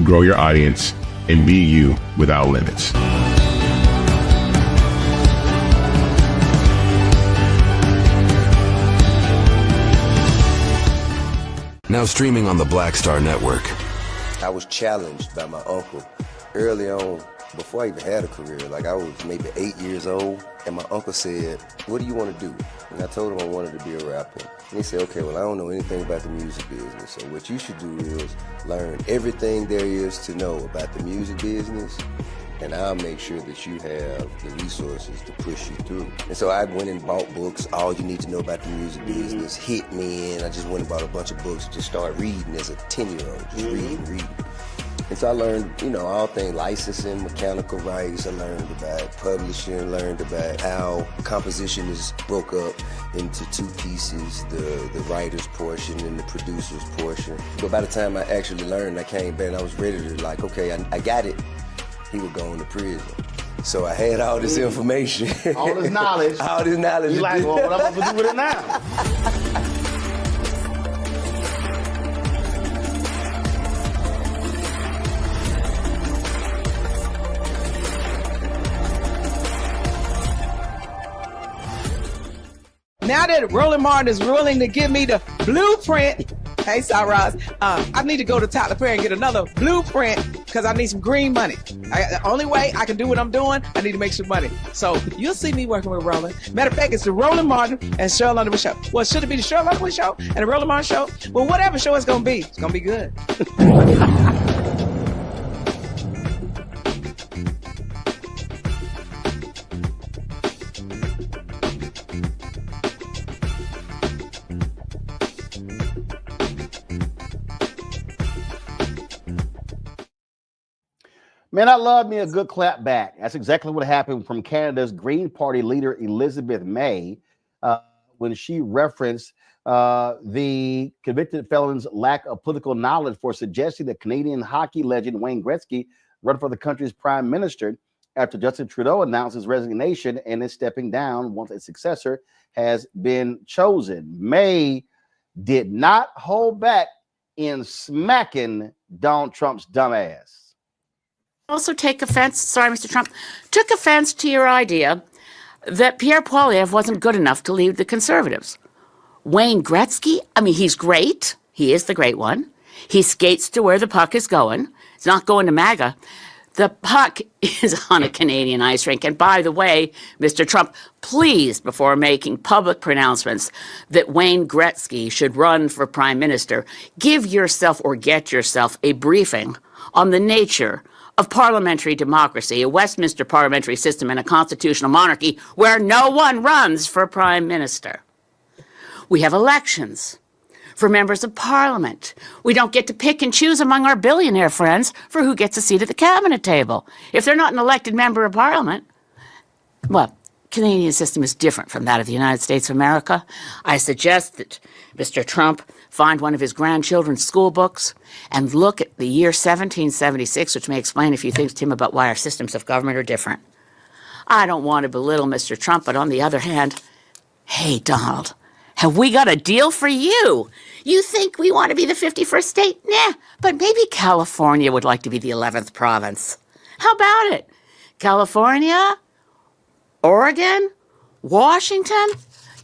grow your audience, and be you without limits. Now streaming on the Black Star Network. I was challenged by my uncle early on, before I even had a career. Like, I was maybe 8 years old, and my uncle said, "What do you want to do?" And I told him I wanted to be a rapper. And he said, "Okay, well, I don't know anything about the music business, so what you should do is learn everything there is to know about the music business, and I'll make sure that you have the resources to push you through." And so I went and bought books, All You Need to Know About the Music Business, hit me, and I just went and bought a bunch of books to start reading as a 10-year-old, just reading. And so I learned, all things licensing, mechanical rights. I learned about publishing, learned about how composition is broke up into two pieces, the writer's portion and the producer's portion. But by the time I actually learned, I came back and I was ready to okay, I got it. He was going to prison. So I had all this information. All this knowledge. All this knowledge. You like, well, what am I supposed to do with it now? Now that Roland Martin is willing to give me the blueprint, hey, Cyrus, I need to go to Tyler Perry and get another blueprint because I need some green money. The only way I can do what I'm doing, I need to make some money. So you'll see me working with Roland. Matter of fact, it's the Roland Martin and Cheryl Underwood show. Well, should it be the Cheryl Underwood show and the Roland Martin show? Well, whatever show it's going to be good. Man, I love me a good clap back. That's exactly what happened from Canada's Green Party leader, Elizabeth May, when she referenced the convicted felon's lack of political knowledge for suggesting that Canadian hockey legend Wayne Gretzky run for the country's prime minister after Justin Trudeau announced his resignation and is stepping down once a successor has been chosen. May did not hold back in smacking Donald Trump's dumb ass. Also take offense, sorry, Mr. Trump, took offense to your idea that Pierre Poilievre wasn't good enough to lead the Conservatives. Wayne Gretzky, he's great. He is the great one. He skates to where the puck is going. It's not going to MAGA. The puck is on a Canadian ice rink. And by the way, Mr. Trump, please, before making public pronouncements that Wayne Gretzky should run for prime minister, give yourself or get yourself a briefing on the nature of parliamentary democracy, a Westminster parliamentary system, and a constitutional monarchy where no one runs for prime minister. We have elections for members of parliament. We don't get to pick and choose among our billionaire friends for who gets a seat at the cabinet table. If they're not an elected member of parliament, well, Canadian system is different from that of the United States of America. I suggest that Mr. Trump find one of his grandchildren's school books and look at the year 1776, which may explain a few things to him about why our systems of government are different. I don't want to belittle Mr. Trump, but on the other hand, hey, Donald, have we got a deal for you? You think we want to be the 51st state? Nah, but maybe California would like to be the 11th province. How about it? California? Oregon? Washington?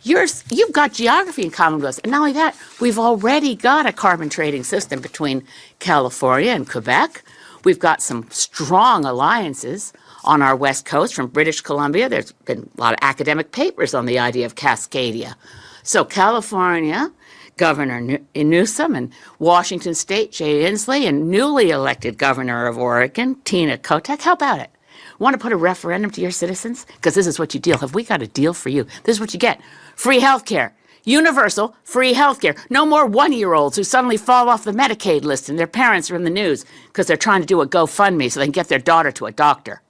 You've got geography in common with us. And not only that, we've already got a carbon trading system between California and Quebec. We've got some strong alliances on our west coast from British Columbia. There's been a lot of academic papers on the idea of Cascadia. So California, Governor Newsom, and Washington State, Jay Inslee, and newly elected Governor of Oregon, Tina Kotek. How about it? Want to put a referendum to your citizens? Because this is what you deal. Have we got a deal for you? This is what you get. Free health care. Universal free health care. No more one-year-olds who suddenly fall off the Medicaid list and their parents are in the news because they're trying to do a GoFundMe so they can get their daughter to a doctor.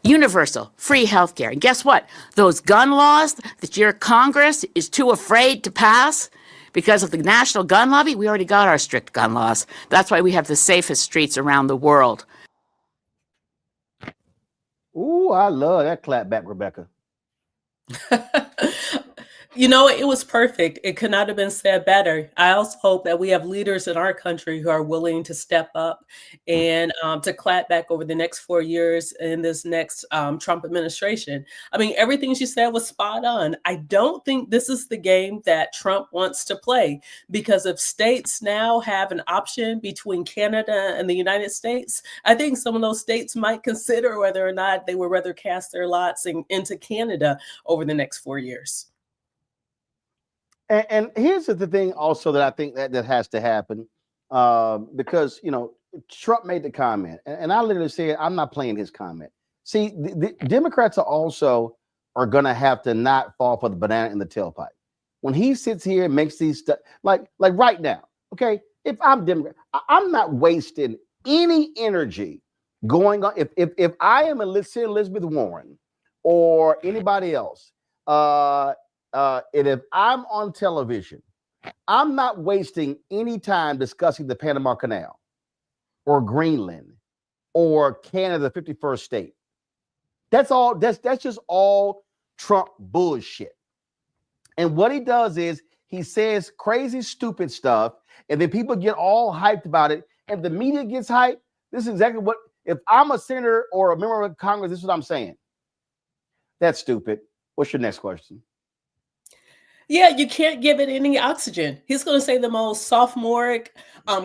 Universal free health care. And guess what? Those gun laws that your Congress is too afraid to pass because of the national gun lobby, we already got our strict gun laws. That's why we have the safest streets around the world. Ooh, I love that clap back, Rebecca. You know, it was perfect. It could not have been said better. I also hope that we have leaders in our country who are willing to step up and to clap back over the next 4 years in this next Trump administration. I mean, everything she said was spot on. I don't think this is the game that Trump wants to play, because if states now have an option between Canada and the United States, I think some of those states might consider whether or not they would rather cast their lots into Canada over the next 4 years. And here's the thing also that I think that has to happen, because, you know, Trump made the comment, and I literally said, I'm not playing his comment. See, the Democrats are going to have to not fall for the banana in the tailpipe. When he sits here and makes these stuff, like right now, okay, if I'm Democrat, I'm not wasting any energy going on. If I am Elizabeth Warren or anybody else, and if I'm on television, I'm not wasting any time discussing the Panama Canal or Greenland or Canada, 51st state. That's all. That's just all Trump bullshit. And what he does is he says crazy, stupid stuff, and then people get all hyped about it, and the media gets hyped. This is exactly what, if I'm a senator or a member of Congress, this is what I'm saying. That's stupid. What's your next question? Yeah, you can't give it any oxygen. He's going to say the most sophomoric,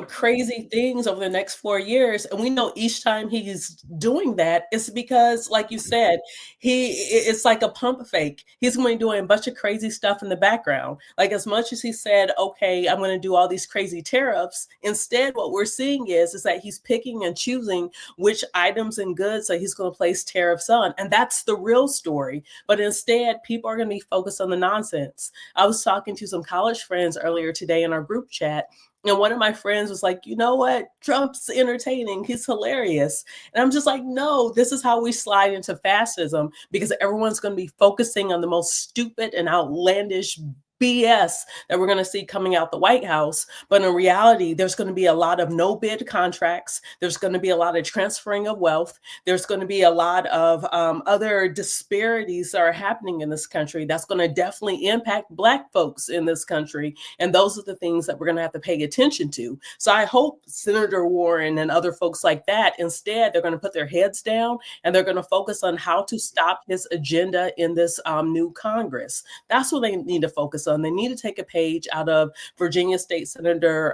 crazy things over the next 4 years. And we know each time he's doing that, it's because, like you said, it's like a pump fake. He's going to be doing a bunch of crazy stuff in the background. Like, as much as he said, okay, I'm going to do all these crazy tariffs, instead, what we're seeing is that he's picking and choosing which items and goods that he's going to place tariffs on. And that's the real story. But instead, people are going to be focused on the nonsense. I was talking to some college friends earlier today in our group chat, and one of my friends was like, you know what? Trump's entertaining. He's hilarious. And I'm just like, no, this is how we slide into fascism, because everyone's going to be focusing on the most stupid and outlandish BS that we're going to see coming out the White House. But in reality, there's going to be a lot of no bid contracts. There's going to be a lot of transferring of wealth. There's going to be a lot of other disparities that are happening in this country. That's going to definitely impact Black folks in this country. And those are the things that we're going to have to pay attention to. So I hope Senator Warren and other folks like that, instead, they're going to put their heads down and they're going to focus on how to stop his agenda in this new Congress. That's what they need to focus on. They need to take a page out of Virginia State Senator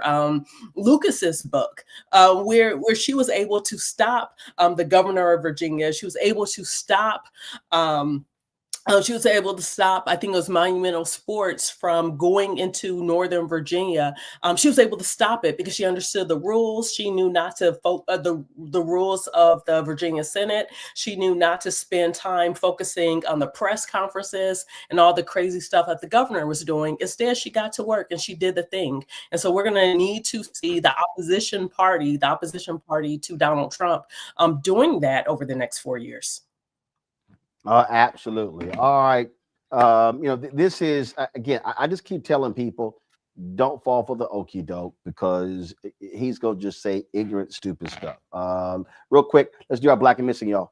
Lucas's book, where she was able to stop the governor of Virginia. She was able to stop She was able to stop, I think it was Monumental Sports, from going into Northern Virginia. She was able to stop it because she understood the rules. She knew not to the rules of the Virginia Senate. She knew not to spend time focusing on the press conferences and all the crazy stuff that the governor was doing. Instead, she got to work and she did the thing. And so we're going to need to see the opposition party to Donald Trump, doing that over the next 4 years. Absolutely. All right. This is, again, I just keep telling people, don't fall for the okie doke, because he's going to just say ignorant, stupid stuff. Real quick, let's do our Black and Missing, y'all.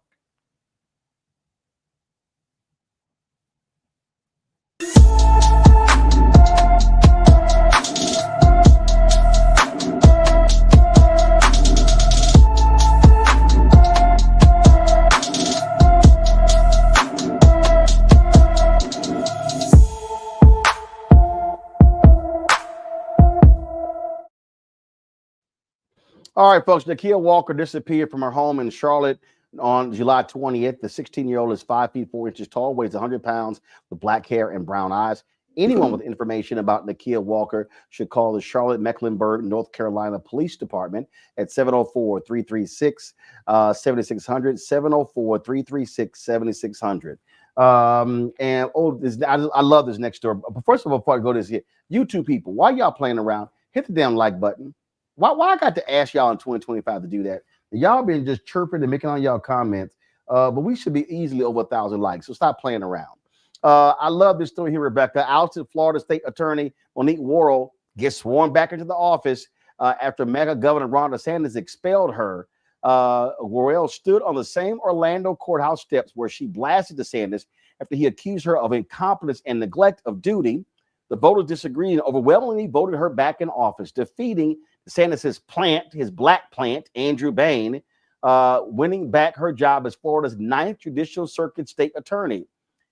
All right, folks. Nakia Walker disappeared from her home in Charlotte on July 20th. The 16-year-old is 5 feet 4 inches tall, weighs 100 pounds, with black hair and brown eyes. Anyone with information about Nakia Walker should call the Charlotte Mecklenburg, North Carolina Police Department at 704-336-7600, 704-336-7600. I love this next story. But first of all, before I go to this here, you two people, why y'all playing around? Hit the damn like button. Why I got to ask y'all in 2025 to do that? Y'all been just chirping and making on y'all comments, but we should be easily over 1,000 likes, so stop playing around. I love this story here, Rebecca. Ousted Florida State Attorney Monique Worrell gets sworn back into the office after Mega Governor Ron DeSantis expelled her. Worrell stood on the same Orlando courthouse steps where she blasted DeSantis after he accused her of incompetence and neglect of duty. The voters disagreed and overwhelmingly voted her back in office, defeating DeSantis' his black plant, Andrew Bain, winning back her job as Florida's 9th Judicial Circuit State Attorney.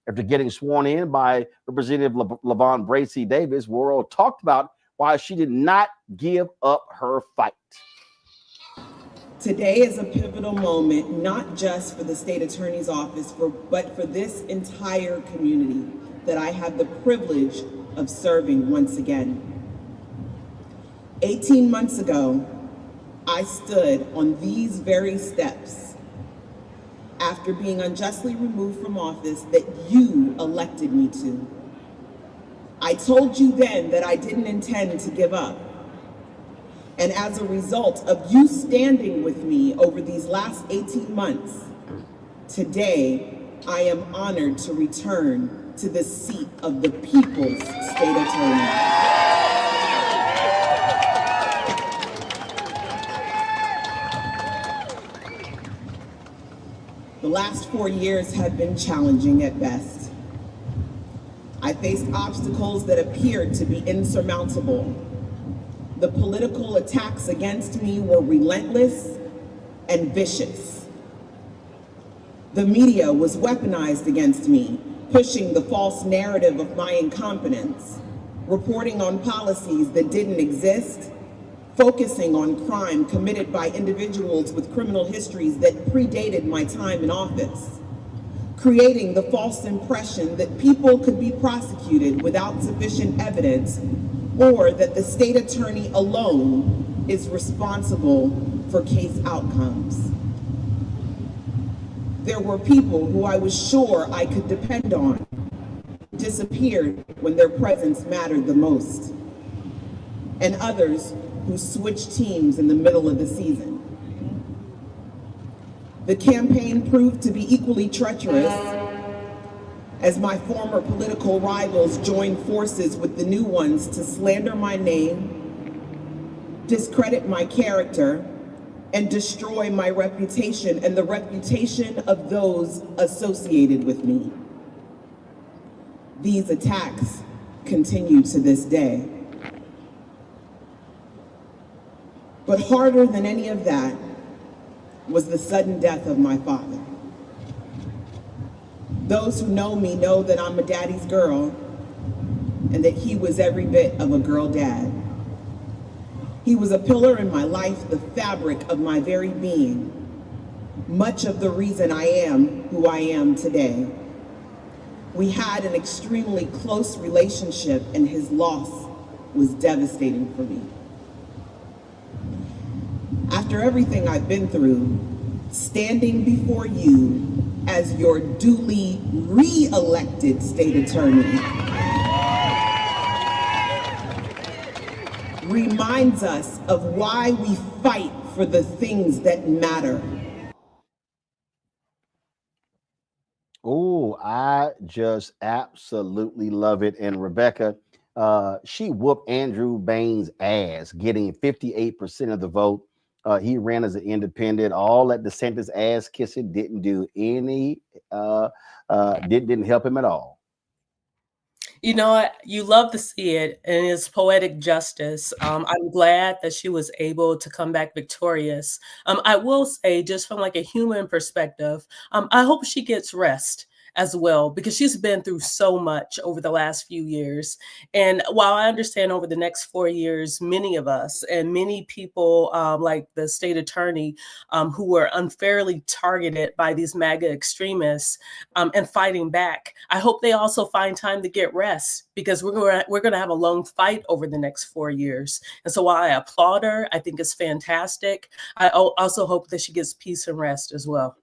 After getting sworn in by Representative LaVon Bracey Davis, Worrell talked about why she did not give up her fight. Today is a pivotal moment, not just for the state attorney's office, but for this entire community that I have the privilege of serving once again. 18 months ago, I stood on these very steps after being unjustly removed from office that you elected me to. I told you then that I didn't intend to give up. And as a result of you standing with me over these last 18 months, today I am honored to return to the seat of the people's state attorney. The last 4 years have been challenging at best. I faced obstacles that appeared to be insurmountable. The political attacks against me were relentless and vicious. The media was weaponized against me, pushing the false narrative of my incompetence, reporting on policies that didn't exist, focusing on crime committed by individuals with criminal histories that predated my time in office, creating the false impression that people could be prosecuted without sufficient evidence, or that the state attorney alone is responsible for case outcomes. There were people who I was sure I could depend on, disappeared when their presence mattered the most, and others who switched teams in the middle of the season. The campaign proved to be equally treacherous as my former political rivals joined forces with the new ones to slander my name, discredit my character, and destroy my reputation and the reputation of those associated with me. These attacks continue to this day. But harder than any of that was the sudden death of my father. Those who know me know that I'm a daddy's girl and that he was every bit of a girl dad. He was a pillar in my life, the fabric of my very being, much of the reason I am who I am today. We had an extremely close relationship, and his loss was devastating for me. After everything I've been through, standing before you as your duly re-elected state attorney reminds us of why we fight for the things that matter. Oh, I just absolutely love it. And Rebecca, she whooped Andrew Bain's ass, getting 58% of the vote. He ran as an independent. All that DeSantis ass kissing didn't do any, didn't help him at all. You know what? You love to see it, and it's poetic justice. I'm glad that she was able to come back victorious. I will say, just from like a human perspective, I hope she gets rest as well, because she's been through so much over the last few years. And while I understand over the next 4 years, many of us and many people like the state attorney who were unfairly targeted by these MAGA extremists and fighting back, I hope they also find time to get rest, because we're going to have a long fight over the next 4 years. And so while I applaud her, I think it's fantastic, I also hope that she gets peace and rest as well.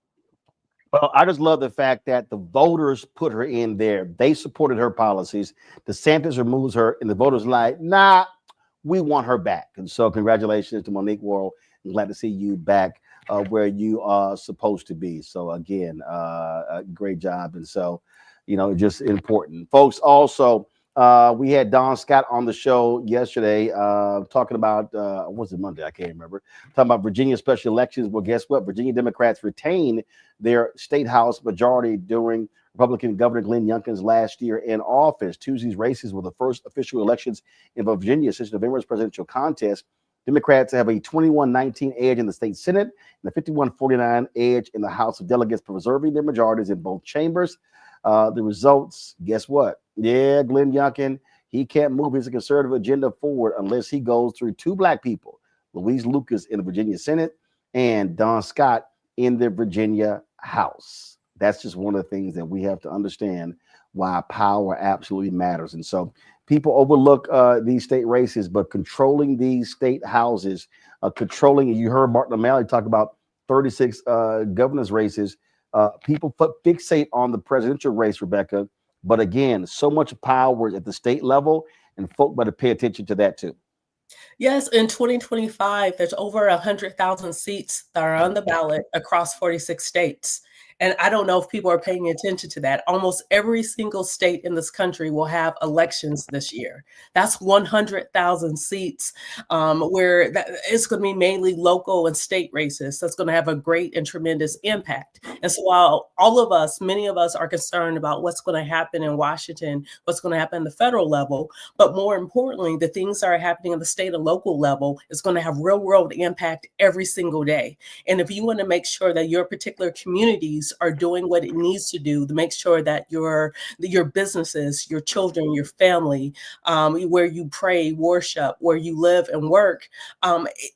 Well, I just love the fact that the voters put her in there. They supported her policies. DeSantis removes her, and the voters like, nah, we want her back. And so congratulations to Monique Worrell. I'm glad to see you back where you are supposed to be. So again, great job. And so, you know, just important. Folks, also, we had Don Scott on the show yesterday talking about, was it Monday? I can't remember. Talking about Virginia special elections. Well, guess what? Virginia Democrats retained their state house majority during Republican Governor Glenn Youngkin's last year in office. Tuesday's races were the first official elections in Virginia since November's presidential contest. Democrats have a 21-19 edge in the state Senate and a 51-49 edge in the House of Delegates, preserving their majorities in both chambers. The results, guess what? Yeah, Glenn Youngkin, he can't move his conservative agenda forward unless he goes through two black people, Louise Lucas in the Virginia Senate and Don Scott in the Virginia House. That's just one of the things that we have to understand, why power absolutely matters. And so people overlook these state races, but controlling these state houses, controlling, you heard Martin O'Malley talk about 36 governor's races. People fixate on the presidential race, Rebecca, but again, so much power at the state level, and folk better pay attention to that too. Yes, in 2025, there's over 100,000 seats that are on the ballot across 46 states. And I don't know if people are paying attention to that. Almost every single state in this country will have elections this year. That's 100,000 seats where it's going to be mainly local and state races. That's going to have a great and tremendous impact. And so while all of us, many of us are concerned about what's going to happen in Washington, what's going to happen at the federal level, but more importantly, the things that are happening at the state and local level is going to have real world impact every single day. And if you want to make sure that your particular communities are doing what it needs to do to make sure that your businesses, your children, your family, where you pray, worship, where you live and work,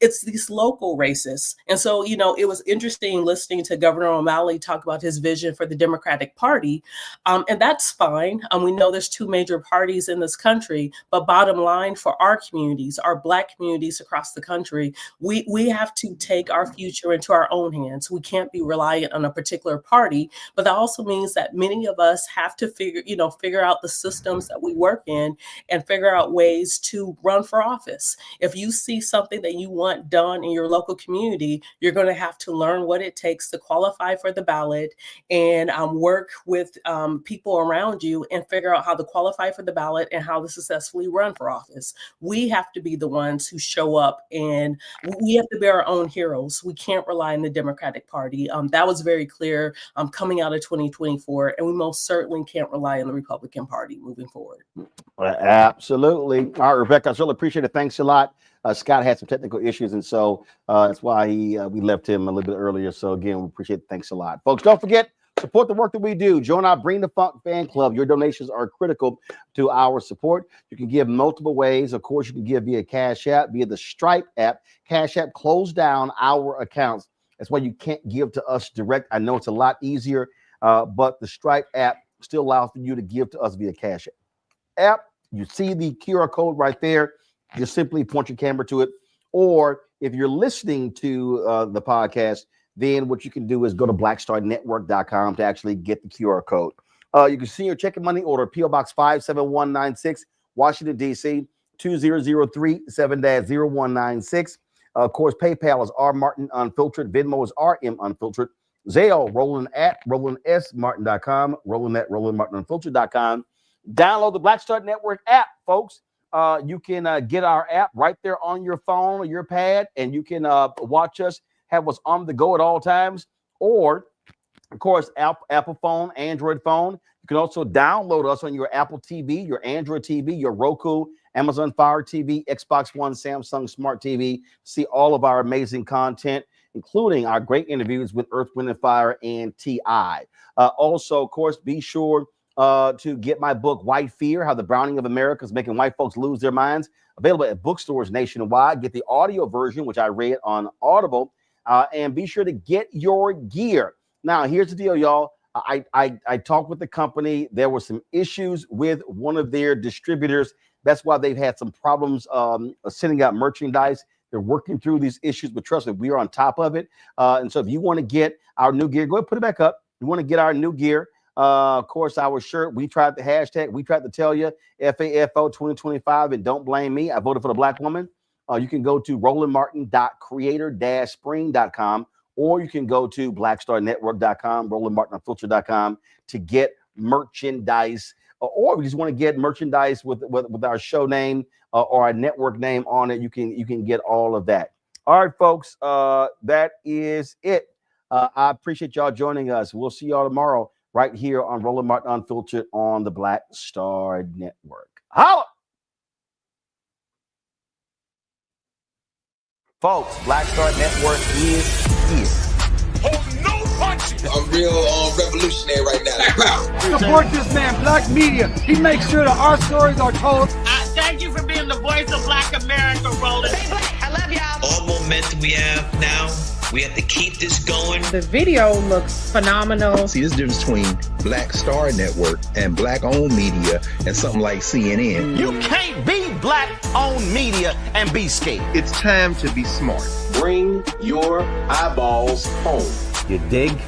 it's these local races. And so, you know, it was interesting listening to Governor O'Malley talk about his vision for the Democratic Party. And that's fine. We know there's two major parties in this country, but bottom line for our communities, our Black communities across the country, we have to take our future into our own hands. We can't be reliant on a particular party, but that also means that many of us have to figure out the systems that we work in and figure out ways to run for office. If you see something that you want done in your local community, you're going to have to learn what it takes to qualify for the ballot and work with people around you and figure out how to qualify for the ballot and how to successfully run for office. We have to be the ones who show up, and we have to be our own heroes. We can't rely on the Democratic Party. That was very clear coming out of 2024, and we most certainly can't rely on the Republican Party moving forward. Absolutely. All right, Rebecca, I certainly appreciate it. Thanks a lot. Scott had some technical issues, and so that's why we left him a little bit earlier. So again, we appreciate it. Thanks a lot. Folks, don't forget, support the work that we do. Join our Bring the Funk fan club. Your donations are critical to our support. You can give multiple ways. Of course, you can give via Cash App, via the Stripe app. Cash App closed down our accounts. That's why you can't give to us direct. I know it's a lot easier, but the Stripe app still allows for you to give to us via Cash App. You see the QR code right there. Just simply point your camera to it. Or if you're listening to the podcast, then what you can do is go to blackstarnetwork.com to actually get the QR code. You can see your check and money order, P.O. Box 57196, Washington, D.C., 20037-0196. Of course, PayPal is R Martin Unfiltered. Venmo is RM Unfiltered. Zelle, Roland at RolandSMartin.com, Roland at RolandMartinUnfiltered.com. Download the Black Star Network app, folks. You can get our app right there on your phone or your pad, and you can watch us, have us on the go at all times. Or, of course, Apple phone, Android phone. You can also download us on your Apple TV, your Android TV, your Roku, Amazon Fire TV, Xbox One, Samsung Smart TV. See all of our amazing content, including our great interviews with Earth, Wind, and Fire and T.I. Also, of course, be sure to get my book, White Fear, How the Browning of America is Making White Folks Lose Their Minds, available at bookstores nationwide. Get the audio version, which I read on Audible, and be sure to get your gear. Now, here's the deal, y'all. I talked with the company. There were some issues with one of their distributors. That's why they've had some problems sending out merchandise. They're working through these issues, but trust me, we are on top of it. And so if you want to get our new gear, go ahead and put it back up. You want to get our new gear. Of course, our shirt, we tried the hashtag. We tried to tell you FAFO 2025 and don't blame me. I voted for the black woman. You can go to rolandmartin.creator-spring.com, or you can go to blackstarnetwork.com, rolandmartinunfiltered.com to get merchandise. Or if you just want to get merchandise with our show name or our network name on it, you can get all of that. All right, folks, that is it. I appreciate y'all joining us. We'll see y'all tomorrow right here on Roland Martin Unfiltered on the Black Star Network. Holla! Folks, Black Star Network is here. I'm real revolutionary right now. Support this man, Black Media. He makes sure that our stories are told. Thank you for being the voice of Black America, Roland. Stay black. I love y'all. All momentum we have now, we have to keep this going. The video looks phenomenal. See, there's a difference between Black Star Network and black-owned media and something like CNN. You can't be black-owned media and be scared. It's time to be smart. Bring your eyeballs home. You dig?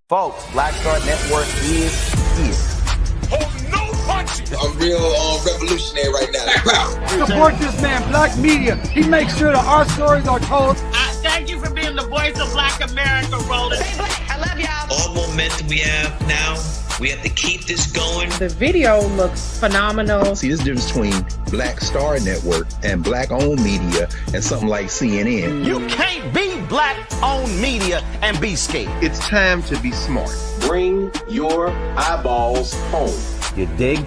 Folks, Black Star Network is here. I'm real revolutionary right now. Support this man, Black Media. He makes sure that our stories are told. Thank you for being the voice of Black America, Roland. Stay black. I love y'all. All momentum we have now, we have to keep this going. The video looks phenomenal. See, there's a difference between Black Star Network and black-owned media and something like CNN. You can't be black-owned media and be scared. It's time to be smart. Bring your eyeballs home. You dig?